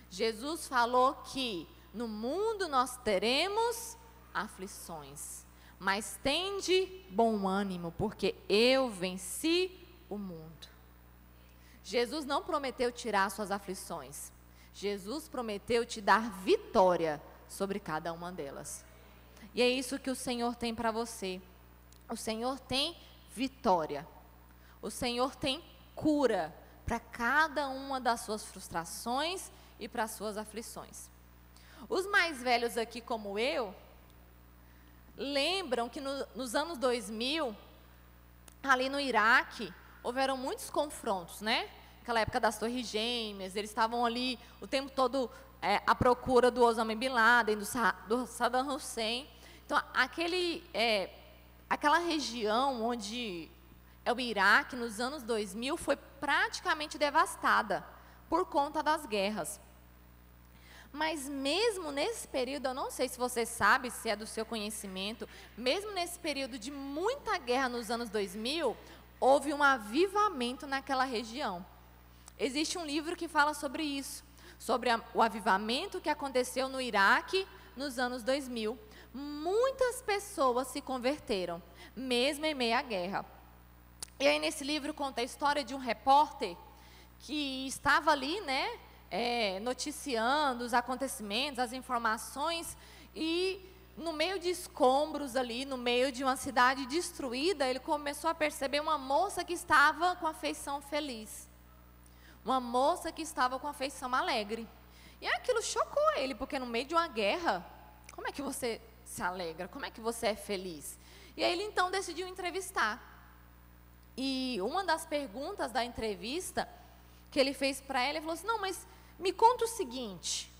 Speaker 1: Jesus falou que no mundo nós teremos aflições. Mas tende bom ânimo, porque eu venci o mundo. Jesus não prometeu tirar suas aflições. Jesus prometeu te dar vitória sobre cada uma delas. E é isso que o Senhor tem para você. O Senhor tem vitória. O Senhor tem cura para cada uma das suas frustrações e para as suas aflições. Os mais velhos aqui, como eu, lembram que nos anos 2000, ali no Iraque, houveram muitos confrontos, né? Aquela época das Torres Gêmeas, eles estavam ali o tempo todo à procura do Osama Bin Laden, do Saddam Hussein. Então, aquela região onde é o Iraque, nos anos 2000, foi praticamente devastada por conta das guerras. Mas mesmo nesse período, eu não sei se você sabe, se é do seu conhecimento, mesmo nesse período de muita guerra nos anos 2000, houve um avivamento naquela região. Existe um livro que fala sobre isso, sobre o avivamento que aconteceu no Iraque nos anos 2000. Muitas pessoas se converteram, mesmo em meio à guerra. E aí nesse livro conta a história de um repórter que estava ali, né, noticiando os acontecimentos, as informações, e no meio de escombros ali, no meio de uma cidade destruída, ele começou a perceber uma moça que estava com a feição feliz. Uma moça que estava com a feição alegre. E aquilo chocou ele, porque no meio de uma guerra, como é que você se alegra? Como é que você é feliz? E aí ele então decidiu entrevistar. E uma das perguntas da entrevista que ele fez para ela, ele falou assim: não, mas me conta o seguinte,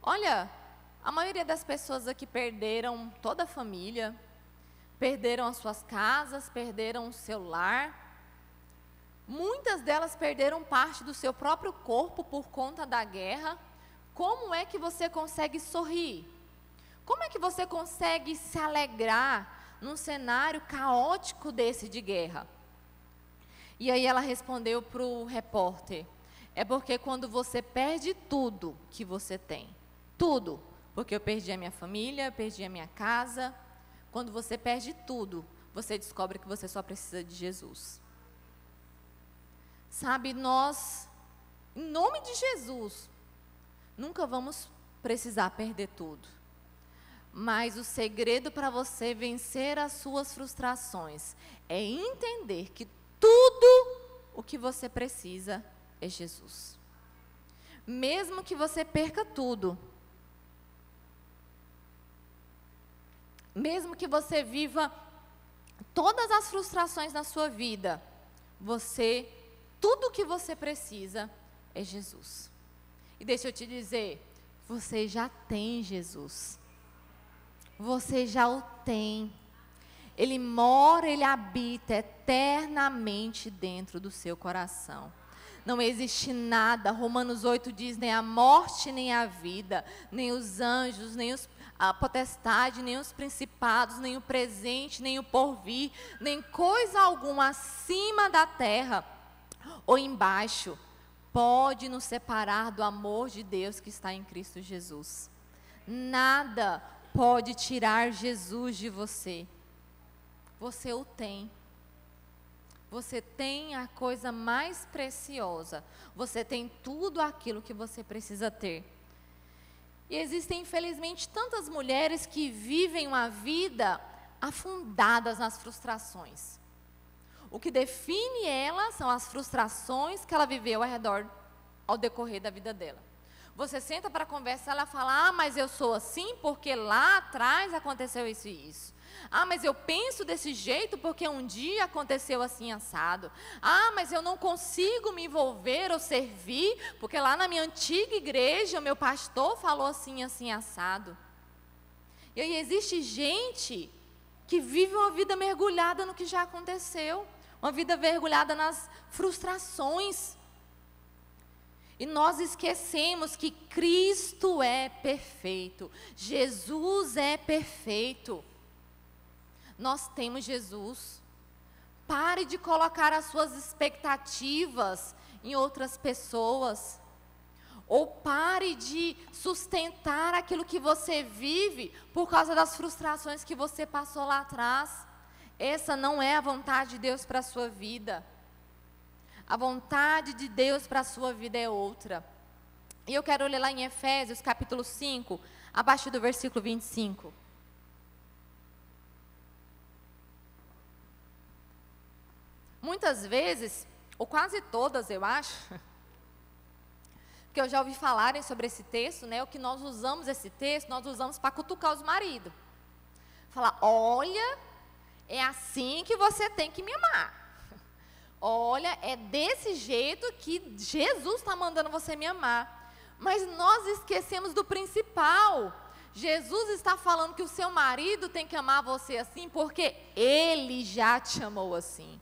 Speaker 1: olha, a maioria das pessoas aqui perderam toda a família, perderam as suas casas, perderam o seu lar, muitas delas perderam parte do seu próprio corpo por conta da guerra. Como é que você consegue sorrir? Como é que você consegue se alegrar num cenário caótico desse de guerra? E aí ela respondeu para o repórter: é porque quando você perde tudo que você tem, tudo, porque eu perdi a minha família, perdi a minha casa, quando você perde tudo, você descobre que você só precisa de Jesus. Sabe, nós, em nome de Jesus, nunca vamos precisar perder tudo. Mas o segredo para você vencer as suas frustrações é entender que tudo o que você precisa é Jesus. Mesmo que você perca tudo, mesmo que você viva todas as frustrações na sua vida, tudo o que você precisa é Jesus. E deixa eu te dizer, você já tem Jesus. Você já o tem. Ele mora, ele habita eternamente dentro do seu coração. Não existe nada, Romanos 8 diz, nem a morte, nem a vida, nem os anjos, nem a potestade, nem os principados, nem o presente, nem o porvir, nem coisa alguma acima da terra ou embaixo, pode nos separar do amor de Deus que está em Cristo Jesus. Nada pode tirar Jesus de você. Você o tem. Você tem a coisa mais preciosa. Você tem tudo aquilo que você precisa ter. E existem, infelizmente, tantas mulheres que vivem uma vida afundadas nas frustrações. O que define ela são as frustrações que ela viveu ao decorrer da vida dela. Você senta para conversar, ela fala: ah, mas eu sou assim porque lá atrás aconteceu isso e isso. Ah, mas eu penso desse jeito porque um dia aconteceu assim assado. Ah, mas eu não consigo me envolver ou servir porque lá na minha antiga igreja o meu pastor falou assim, assim assado. E aí existe gente que vive uma vida mergulhada no que já aconteceu, uma vida mergulhada nas frustrações. E nós esquecemos que Cristo é perfeito, Jesus é perfeito. Nós temos Jesus. Pare de colocar as suas expectativas em outras pessoas. Ou pare de sustentar aquilo que você vive por causa das frustrações que você passou lá atrás. Essa não é a vontade de Deus para a sua vida. A vontade de Deus para a sua vida é outra. E eu quero ler lá em Efésios, capítulo 5, abaixo do versículo 25. Muitas vezes, ou quase todas, eu acho, porque eu já ouvi falarem sobre esse texto, né? O que nós usamos esse texto, nós usamos para cutucar os maridos. Falar: olha, é assim que você tem que me amar. Olha, é desse jeito que Jesus está mandando você me amar. Mas nós esquecemos do principal. Jesus está falando que o seu marido tem que amar você assim, porque Ele já te amou assim.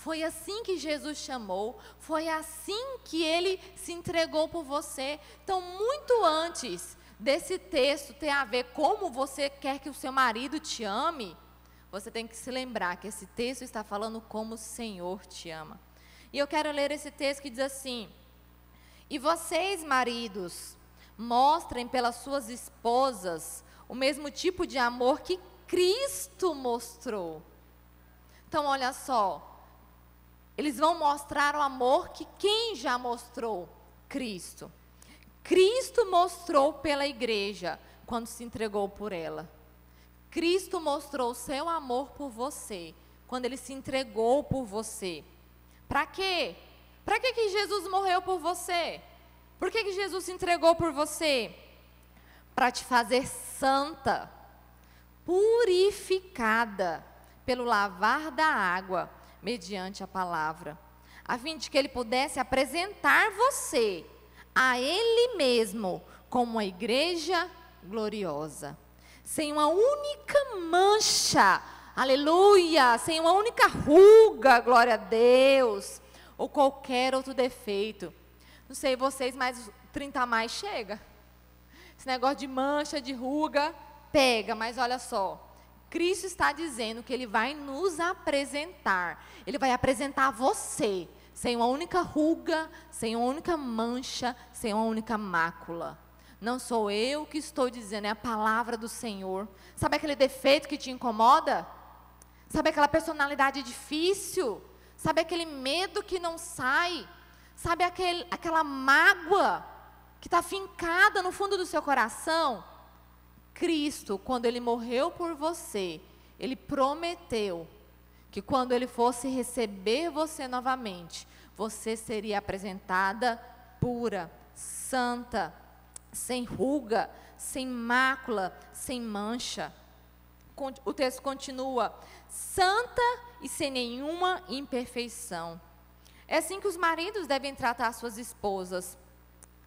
Speaker 1: Foi assim que Jesus chamou, foi assim que Ele se entregou por você. Então, muito antes desse texto ter a ver como você quer que o seu marido te ame, você tem que se lembrar que esse texto está falando como o Senhor te ama. E eu quero ler esse texto que diz assim: e vocês, maridos, mostrem pelas suas esposas o mesmo tipo de amor que Cristo mostrou. Então, olha só, eles vão mostrar o amor que quem já mostrou? Cristo. Cristo mostrou pela igreja quando se entregou por ela. Cristo mostrou o seu amor por você quando Ele se entregou por você. Para quê? Para que Jesus morreu por você? Por que Jesus se entregou por você? Para te fazer santa, purificada pelo lavar da água, mediante a palavra, a fim de que Ele pudesse apresentar você a Ele mesmo como uma igreja gloriosa, sem uma única mancha, aleluia, sem uma única ruga, glória a Deus, ou qualquer outro defeito. Não sei vocês, mas 30 a mais chega. Esse negócio de mancha, de ruga, pega, mas olha só, Cristo está dizendo que Ele vai nos apresentar, Ele vai apresentar você, sem uma única ruga, sem uma única mancha, sem uma única mácula. Não sou eu que estou dizendo, é a palavra do Senhor. Sabe aquele defeito que te incomoda? Sabe aquela personalidade difícil? Sabe aquele medo que não sai? Sabe aquela mágoa que está fincada no fundo do seu coração? Cristo, quando Ele morreu por você, Ele prometeu que quando Ele fosse receber você novamente, você seria apresentada pura, santa, sem ruga, sem mácula, sem mancha. O texto continua: santa e sem nenhuma imperfeição. É assim que os maridos devem tratar suas esposas,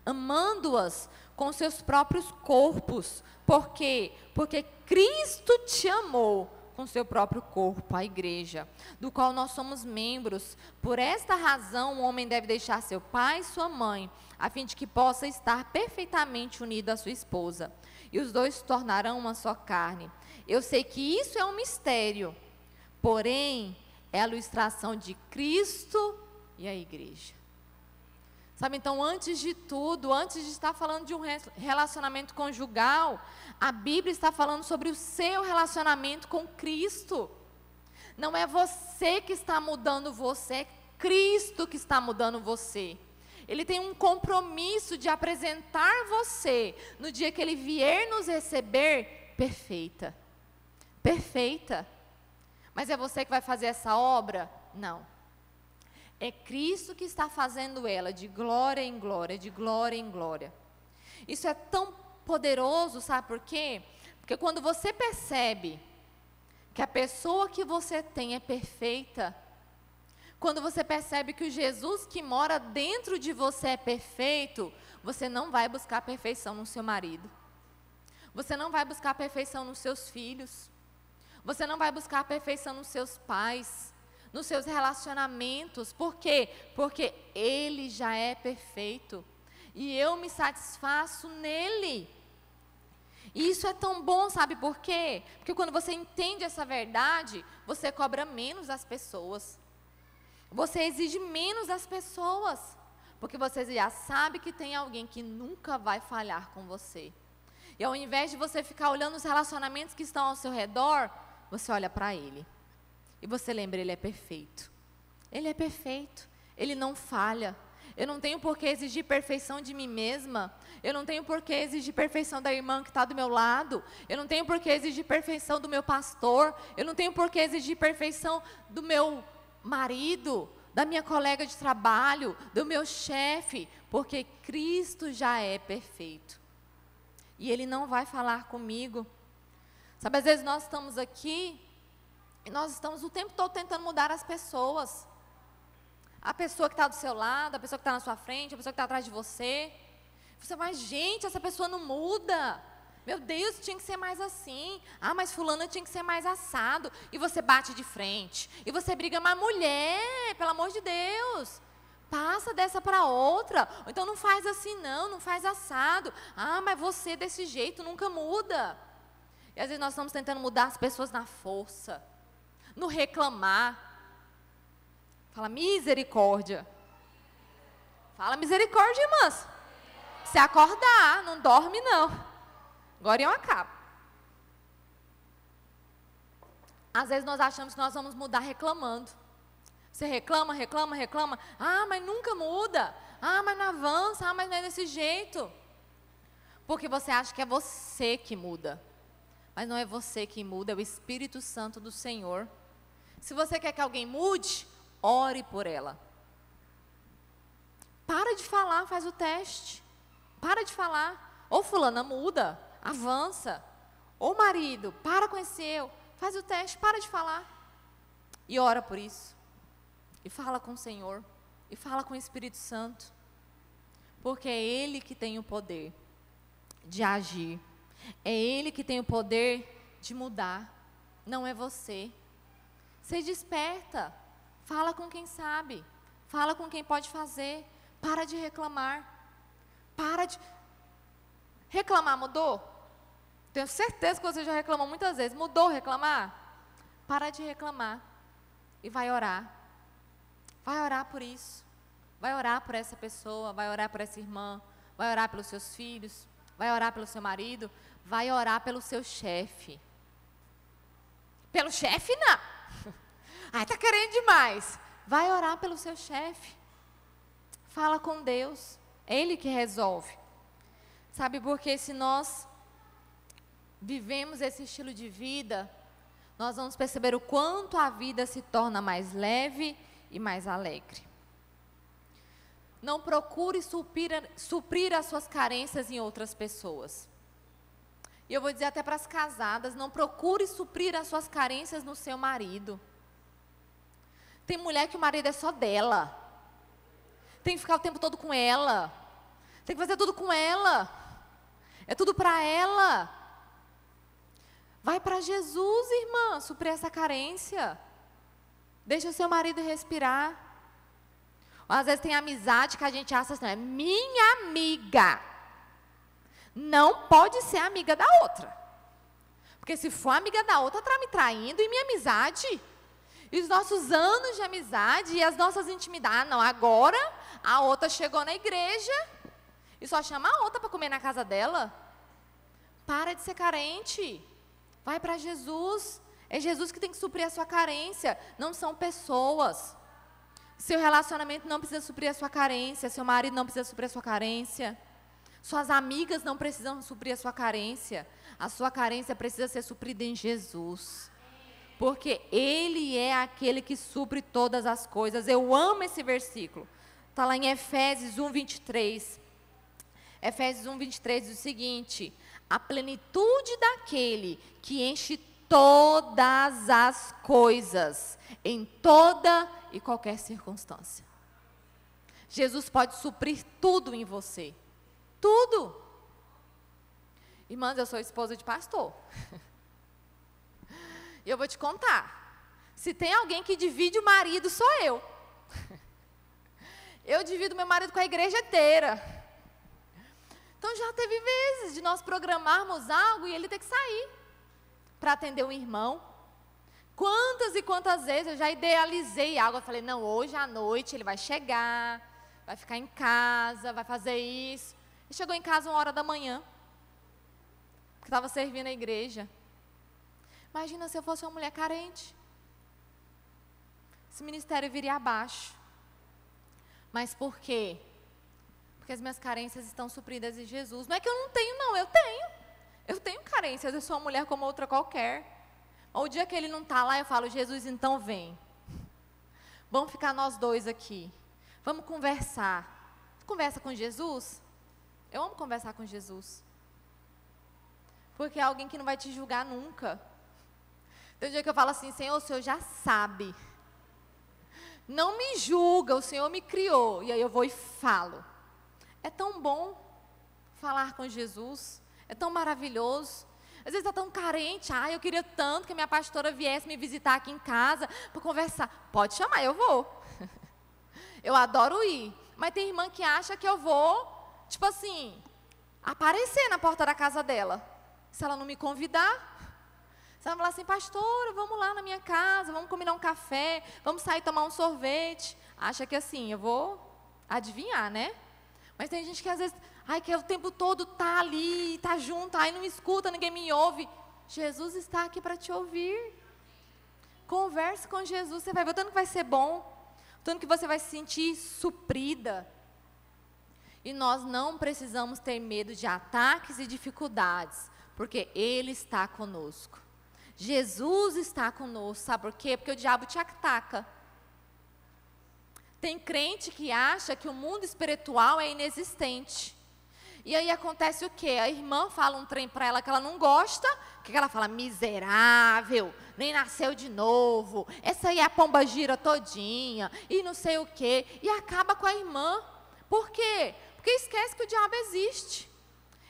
Speaker 1: amando-as com seus próprios corpos. Por quê? Porque Cristo te amou com seu próprio corpo, a igreja, do qual nós somos membros. Por esta razão, o homem deve deixar seu pai e sua mãe, a fim de que possa estar perfeitamente unido à sua esposa. E os dois se tornarão uma só carne. Eu sei que isso é um mistério, porém, é a ilustração de Cristo e a igreja. Sabe, então, antes de tudo, antes de estar falando de um relacionamento conjugal, a Bíblia está falando sobre o seu relacionamento com Cristo. Não é você que está mudando você, é Cristo que está mudando você. Ele tem um compromisso de apresentar você, no dia que Ele vier nos receber, perfeita. Perfeita. Mas é você que vai fazer essa obra? Não. É Cristo que está fazendo ela de glória em glória, de glória em glória. Isso é tão poderoso, sabe por quê? Porque quando você percebe que a pessoa que você tem é perfeita, quando você percebe que o Jesus que mora dentro de você é perfeito, você não vai buscar perfeição no seu marido. Você não vai buscar perfeição nos seus filhos. Você não vai buscar perfeição nos seus pais, nos seus relacionamentos. Por quê? Porque Ele já é perfeito. E eu me satisfaço nele. E isso é tão bom, sabe por quê? Porque quando você entende essa verdade, você cobra menos das pessoas. Você exige menos das pessoas. Porque você já sabe que tem alguém que nunca vai falhar com você. E ao invés de você ficar olhando os relacionamentos que estão ao seu redor, você olha para Ele. E você lembra, Ele é perfeito. Ele é perfeito. Ele não falha. Eu não tenho por que exigir perfeição de mim mesma. Eu não tenho por que exigir perfeição da irmã que está do meu lado. Eu não tenho por que exigir perfeição do meu pastor. Eu não tenho por que exigir perfeição do meu marido, da minha colega de trabalho, do meu chefe. Porque Cristo já é perfeito. E Ele não vai falar comigo. Sabe, às vezes nós estamos aqui e nós estamos o tempo todo tentando mudar as pessoas. A pessoa que está do seu lado, a pessoa que está na sua frente, a pessoa que está atrás de você. Você vai, gente, essa pessoa não muda. Meu Deus, tinha que ser mais assim. Ah, mas fulana tinha que ser mais assado. E você bate de frente. E você briga, mas mulher, pelo amor de Deus. Passa dessa para outra. Ou então não faz assim não, não faz assado. Ah, mas você desse jeito nunca muda. E às vezes nós estamos tentando mudar as pessoas na força. No reclamar. Fala misericórdia. Fala misericórdia, irmãs. Se acordar, não dorme não. Agora eu acabo. Às vezes nós achamos que nós vamos mudar reclamando. Você reclama, reclama, reclama. Ah, mas nunca muda. Ah, mas não avança. Ah, mas não é desse jeito. Porque você acha que é você que muda. Mas não é você que muda, é o Espírito Santo do Senhor. Se você quer que alguém mude, ore por ela. Para de falar, faz o teste. Para de falar. Ou fulana muda. Avança. Ou marido, para com esse eu, faz o teste, para de falar. E ora por isso. E fala com o Senhor. E fala com o Espírito Santo. Porque é Ele que tem o poder de agir. É Ele que tem o poder de mudar. Não é você. Se desperta. Fala com quem sabe. Fala com quem pode fazer. Para de reclamar. Para de... Reclamar mudou? Tenho certeza que você já reclamou muitas vezes. Mudou reclamar? Para de reclamar. E vai orar. Vai orar por isso. Vai orar por essa pessoa. Vai orar por essa irmã. Vai orar pelos seus filhos. Vai orar pelo seu marido. Vai orar pelo seu chefe. Pelo chefe, não. Ai, está querendo demais. Vai orar pelo seu chefe. Fala com Deus. É Ele que resolve. Sabe, porque se nós vivemos esse estilo de vida, nós vamos perceber o quanto a vida se torna mais leve e mais alegre. Não procure suprir as suas carências em outras pessoas. E eu vou dizer até para as casadas, não procure suprir as suas carências no seu marido. Tem mulher que o marido é só dela. Tem que ficar o tempo todo com ela. Tem que fazer tudo com ela. É tudo para ela. Vai para Jesus, irmã, suprir essa carência. Deixa o seu marido respirar. Às vezes tem amizade que a gente acha assim, é minha amiga. Não pode ser amiga da outra. Porque se for amiga da outra, está me traindo. E minha amizade? E os nossos anos de amizade e as nossas intimidades. Ah, não, agora a outra chegou na igreja e só chama a outra para comer na casa dela. Para de ser carente. Vai para Jesus. É Jesus que tem que suprir a sua carência. Não são pessoas. Seu relacionamento não precisa suprir a sua carência. Seu marido não precisa suprir a sua carência. Suas amigas não precisam suprir a sua carência. A sua carência precisa ser suprida em Jesus. Porque Ele é aquele que supre todas as coisas. Eu amo esse versículo. Está lá em Efésios 1, 23. Efésios 1, 23 diz o seguinte: a plenitude daquele que enche todas as coisas, em toda e qualquer circunstância. Jesus pode suprir tudo em você. Tudo. Irmãs, eu sou esposa de pastor. E eu vou te contar. Se tem alguém que divide o marido, sou eu. Eu divido meu marido com a igreja inteira. Então já teve vezes de nós programarmos algo e ele ter que sair para atender um irmão. Quantas e quantas vezes eu já idealizei algo. Eu falei, não, hoje à noite ele vai chegar, vai ficar em casa, vai fazer isso. E chegou em casa 1h da manhã, porque estava servindo a igreja. Imagina se eu fosse uma mulher carente. Esse ministério viria abaixo. Mas por quê? Porque as minhas carências estão supridas em Jesus. Não é que eu não tenho, não, eu tenho. Eu tenho carências, eu sou uma mulher como outra qualquer. O dia que ele não está lá, eu falo, Jesus, então vem. Vamos ficar nós dois aqui. Vamos conversar. Conversa com Jesus? Eu amo conversar com Jesus. Porque é alguém que não vai te julgar nunca. Tem um dia que eu falo assim, Senhor, o Senhor já sabe. Não me julga, o Senhor me criou. E aí eu vou e falo. É tão bom falar com Jesus. É tão maravilhoso. Às vezes está tão carente. Eu queria tanto que a minha pastora viesse me visitar aqui em casa para conversar. Pode chamar, eu vou. Eu adoro ir. Mas tem irmã que acha que eu vou, tipo assim, aparecer na porta da casa dela. Se ela não me convidar. Se ela falar assim, pastora, vamos lá na minha casa, vamos combinar um café, vamos sair tomar um sorvete. Acha que assim, eu vou adivinhar, né? Mas tem gente que às vezes, quer o tempo todo tá ali, tá junto, não escuta, ninguém me ouve. Jesus está aqui para te ouvir. Converse com Jesus, você vai ver o tanto que vai ser bom, o tanto que você vai se sentir suprida. E nós não precisamos ter medo de ataques e dificuldades, porque Ele está conosco. Jesus está conosco, sabe por quê? Porque o diabo te ataca. Tem crente que acha que o mundo espiritual é inexistente. E aí acontece o quê? A irmã fala um trem para ela que ela não gosta, que ela fala, miserável, nem nasceu de novo, essa aí é a pomba gira todinha, e não sei o quê, e acaba com a irmã. Por quê? Porque esquece que o diabo existe.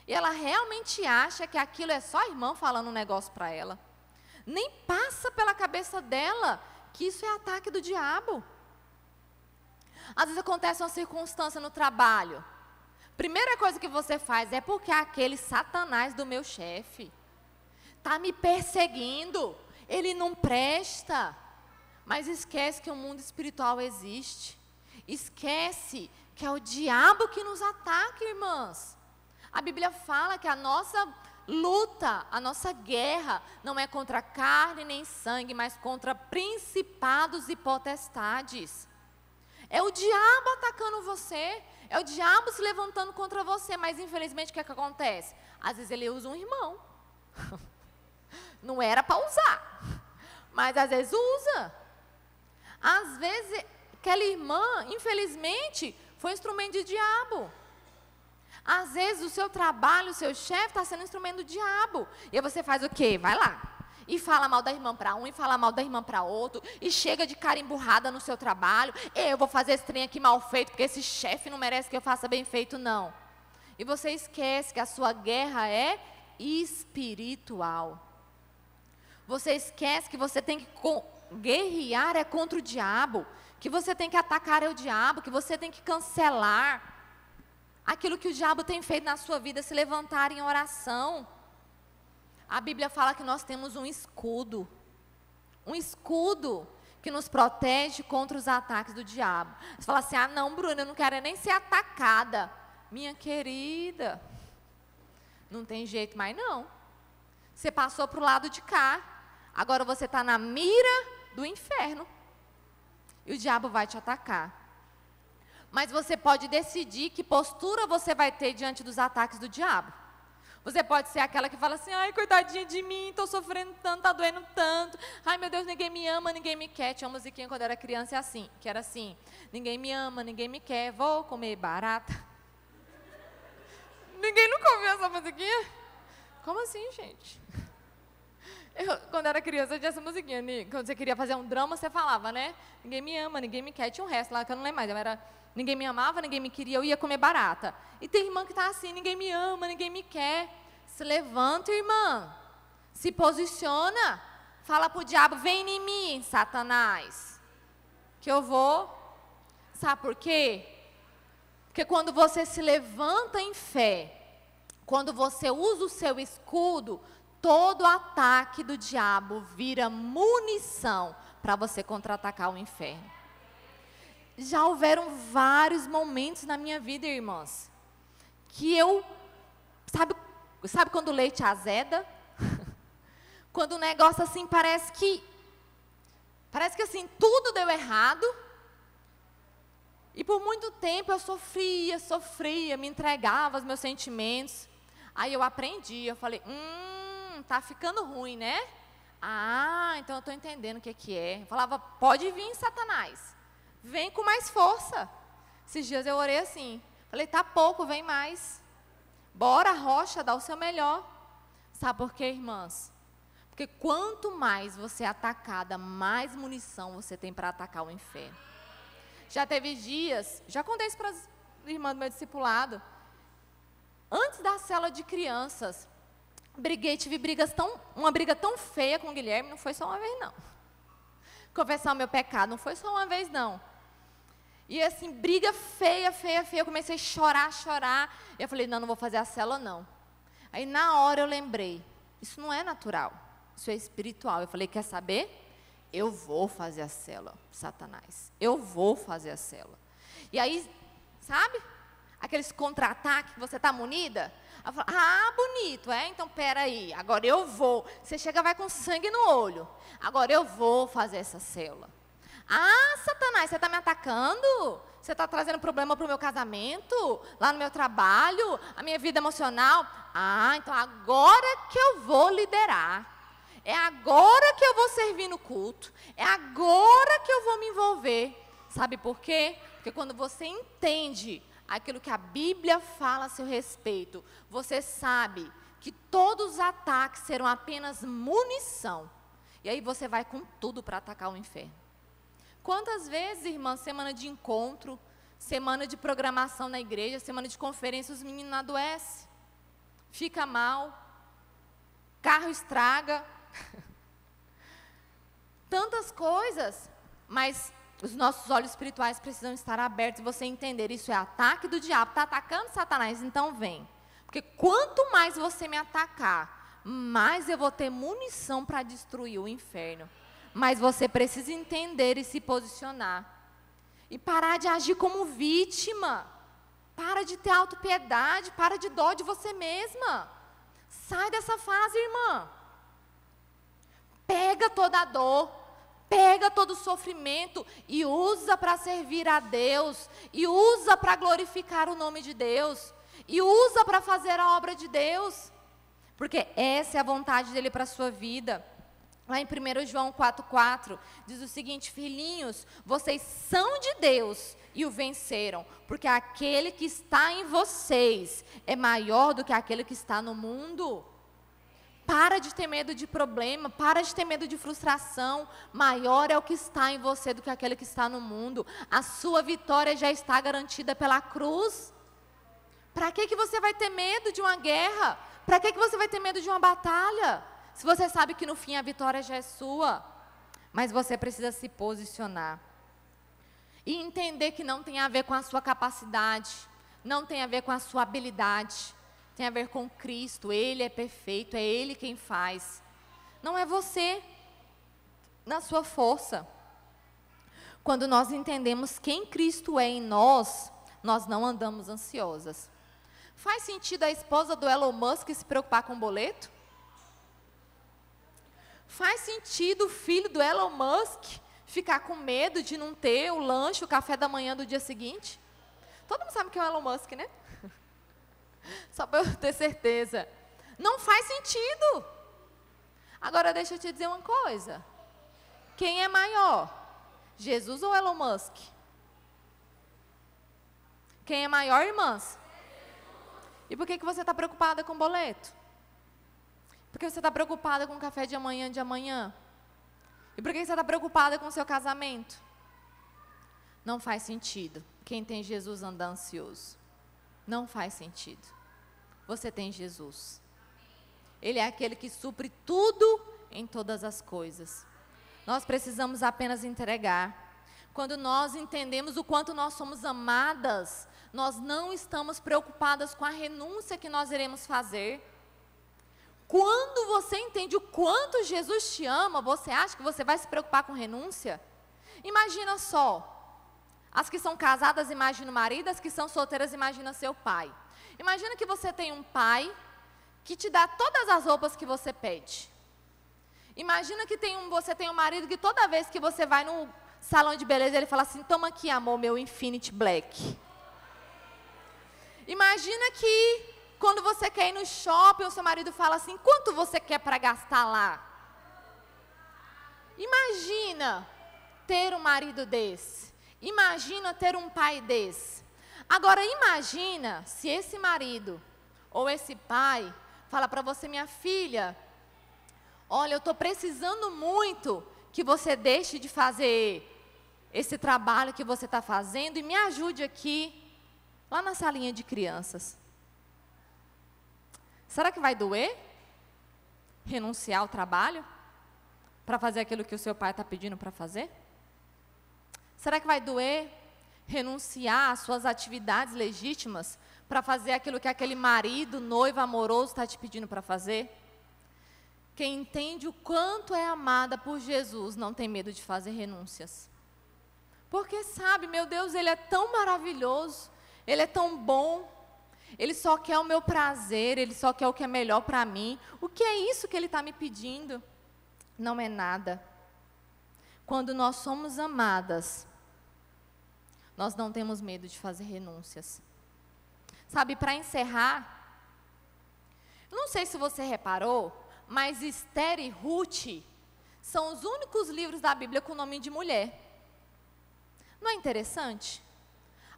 Speaker 1: E ela realmente acha que aquilo é só a irmã falando um negócio para ela. Nem passa pela cabeça dela que isso é ataque do diabo. Às vezes acontece uma circunstância no trabalho. Primeira coisa que você faz é porque aquele Satanás do meu chefe está me perseguindo. Ele não presta. Mas esquece que o mundo espiritual existe. Esquece que é o diabo que nos ataca, irmãs. A Bíblia fala que a nossa luta, a nossa guerra, não é contra carne nem sangue, mas contra principados e potestades. É o diabo atacando você, é o diabo se levantando contra você, mas infelizmente o que é que acontece? Às vezes ele usa um irmão. Não era para usar, mas às vezes usa. Às vezes aquela irmã, infelizmente, foi instrumento de diabo. Às vezes o seu trabalho, o seu chefe está sendo instrumento do diabo. E aí você faz o quê? Vai lá. E fala mal da irmã para um, e fala mal da irmã para outro. E chega de cara emburrada no seu trabalho. Eu vou fazer esse trem aqui mal feito, porque esse chefe não merece que eu faça bem feito, não. E você esquece que a sua guerra é espiritual. Você esquece que você tem que guerrear contra o diabo. Que você tem que atacar o diabo, que você tem que cancelar aquilo que o diabo tem feito na sua vida, se levantar em oração. A Bíblia fala que nós temos um escudo que nos protege contra os ataques do diabo. Você fala assim, não, Bruna, eu não quero nem ser atacada. Minha querida, não tem jeito mais não. Você passou para o lado de cá, agora você está na mira do inferno. E o diabo vai te atacar. Mas você pode decidir que postura você vai ter diante dos ataques do diabo. Você pode ser aquela que fala assim, coitadinha de mim, estou sofrendo tanto, está doendo tanto. Meu Deus, ninguém me ama, ninguém me quer. Tinha uma musiquinha quando eu era criança assim, que era assim, ninguém me ama, ninguém me quer, vou comer barata. Ninguém nunca ouviu essa musiquinha? Como assim, gente? Quando eu era criança, eu tinha essa musiquinha. Quando você queria fazer um drama, você falava, né? Ninguém me ama, ninguém me quer. Tinha um resto lá que eu não lembro mais. Ninguém me amava, ninguém me queria, eu ia comer barata. E tem irmã que está assim, ninguém me ama, ninguém me quer. Se levanta, irmã. Se posiciona. Fala para o diabo, vem em mim, Satanás. Que eu vou. Sabe por quê? Porque quando você se levanta em fé, quando você usa o seu escudo, todo ataque do diabo vira munição para você contra-atacar o inferno. Já houveram vários momentos na minha vida, irmãs, que eu, sabe quando o leite azeda? Quando o negócio assim parece que assim, tudo deu errado. E por muito tempo eu sofria, me entregava aos meus sentimentos. Aí eu aprendi, eu falei, tá ficando ruim, né? Então eu estou entendendo o que é. Eu falava, pode vir, Satanás. Vem com mais força. Esses dias eu orei assim. Falei, tá pouco, vem mais. Bora, rocha, dá o seu melhor. Sabe por quê, irmãs? Porque quanto mais você é atacada, mais munição você tem para atacar o inferno. Já teve dias, já contei isso para as irmãs do meu discipulado, Antes da célula de crianças, tive uma briga tão feia com o Guilherme, não foi só uma vez, não. Confessar o meu pecado, não foi só uma vez, não. E assim, briga feia, eu comecei a chorar. E eu falei, não vou fazer a célula, não. Aí na hora eu lembrei, isso não é natural, isso é espiritual. Eu falei, quer saber? Eu vou fazer a célula, Satanás. Eu vou fazer a célula. E aí, sabe? Aqueles contra-ataques que você está munida. Eu falo, bonito, então peraí, agora eu vou. Você chega, vai com sangue no olho. Agora eu vou fazer essa célula. Satanás, você está me atacando? Você está trazendo problema para o meu casamento? Lá no meu trabalho? A minha vida emocional? Então agora que eu vou liderar. É agora que eu vou servir no culto. É agora que eu vou me envolver. Sabe por quê? Porque quando você entende aquilo que a Bíblia fala a seu respeito, você sabe que todos os ataques serão apenas munição. E aí você vai com tudo para atacar o inferno. Quantas vezes, irmã, semana de encontro, semana de programação na igreja, semana de conferência, os meninos adoecem, fica mal, carro estraga, tantas coisas, mas os nossos olhos espirituais precisam estar abertos e você entender, isso é ataque do diabo, está atacando Satanás, então vem. Porque quanto mais você me atacar, mais eu vou ter munição para destruir o inferno. Mas você precisa entender e se posicionar. E parar de agir como vítima. Para de ter autopiedade, para de dó de você mesma. Sai dessa fase, irmã. Pega toda a dor, pega todo o sofrimento e usa para servir a Deus. E usa para glorificar o nome de Deus. E usa para fazer a obra de Deus. Porque essa é a vontade dele para a sua vida. Lá em 1 João 4,4, diz o seguinte, filhinhos, vocês são de Deus e o venceram, porque aquele que está em vocês é maior do que aquele que está no mundo. Para de ter medo de problema, para de ter medo de frustração, maior é o que está em você do que aquele que está no mundo. A sua vitória já está garantida pela cruz. Para que você vai ter medo de uma guerra? Para que você vai ter medo de uma batalha? Se você sabe que no fim a vitória já é sua, mas você precisa se posicionar. E entender que não tem a ver com a sua capacidade, não tem a ver com a sua habilidade, tem a ver com Cristo, Ele é perfeito, é Ele quem faz. Não é você, na sua força. Quando nós entendemos quem Cristo é em nós, nós não andamos ansiosas. Faz sentido a esposa do Elon Musk se preocupar com o boleto? Faz sentido o filho do Elon Musk ficar com medo de não ter o lanche, o café da manhã do dia seguinte? Todo mundo sabe que é o Elon Musk, né? Só para eu ter certeza. Não faz sentido. Agora, deixa eu te dizer uma coisa. Quem é maior? Jesus ou Elon Musk? Quem é maior, irmãs? E por que você está preocupada com o boleto? Por que você está preocupada com o café de amanhã? E por que você está preocupada com o seu casamento? Não faz sentido. Quem tem Jesus anda ansioso. Não faz sentido. Você tem Jesus. Ele é aquele que supre tudo em todas as coisas. Nós precisamos apenas entregar. Quando nós entendemos o quanto nós somos amadas, nós não estamos preocupadas com a renúncia que nós iremos fazer. Quando você entende o quanto Jesus te ama, você acha que você vai se preocupar com renúncia? Imagina só, as que são casadas, imagina o marido, as que são solteiras, imagina seu pai. Imagina que você tem um pai que te dá todas as roupas que você pede. Imagina que você tem um marido que toda vez que você vai no salão de beleza, ele fala assim, toma aqui, amor, meu Infinity Black. Imagina que quando você quer ir no shopping, o seu marido fala assim, quanto você quer para gastar lá? Imagina ter um marido desse. Imagina ter um pai desse. Agora, imagina se esse marido ou esse pai fala para você, minha filha, olha, eu estou precisando muito que você deixe de fazer esse trabalho que você está fazendo e me ajude aqui, lá na salinha de crianças. Será que vai doer renunciar ao trabalho para fazer aquilo que o seu pai está pedindo para fazer? Será que vai doer renunciar às suas atividades legítimas para fazer aquilo que aquele marido, noivo amoroso está te pedindo para fazer? Quem entende o quanto é amada por Jesus não tem medo de fazer renúncias. Porque sabe, meu Deus, Ele é tão maravilhoso, Ele é tão bom, Ele só quer o meu prazer, Ele só quer o que é melhor para mim. O que é isso que Ele está me pedindo? Não é nada. Quando nós somos amadas, nós não temos medo de fazer renúncias. Sabe, para encerrar, não sei se você reparou, mas Esther e Ruth são os únicos livros da Bíblia com o nome de mulher. Não é interessante?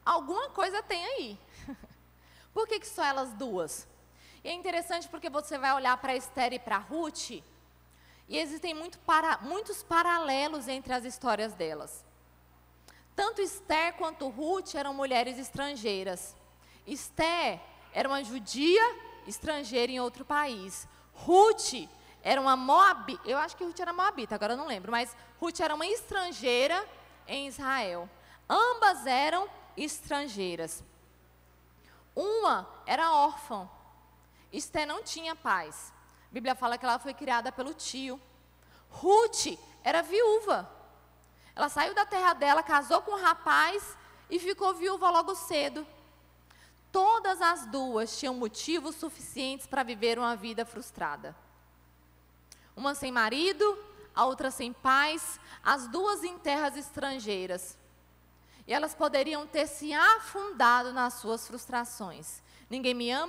Speaker 1: Alguma coisa tem aí. Por que só elas duas? E é interessante porque você vai olhar para Esther e para Ruth, e existem muitos paralelos entre as histórias delas. Tanto Esther quanto Ruth eram mulheres estrangeiras. Esther era uma judia estrangeira em outro país. Ruth era uma moabita, eu acho que Ruth era moabita, agora eu não lembro, mas Ruth era uma estrangeira em Israel. Ambas eram estrangeiras. Uma era órfã. Esther não tinha pais. A Bíblia fala que ela foi criada pelo tio. Ruth era viúva. Ela saiu da terra dela, casou com um rapaz e ficou viúva logo cedo. Todas as duas tinham motivos suficientes para viver uma vida frustrada. Uma sem marido, a outra sem pais, as duas em terras estrangeiras. E elas poderiam ter se afundado nas suas frustrações. Ninguém me ama.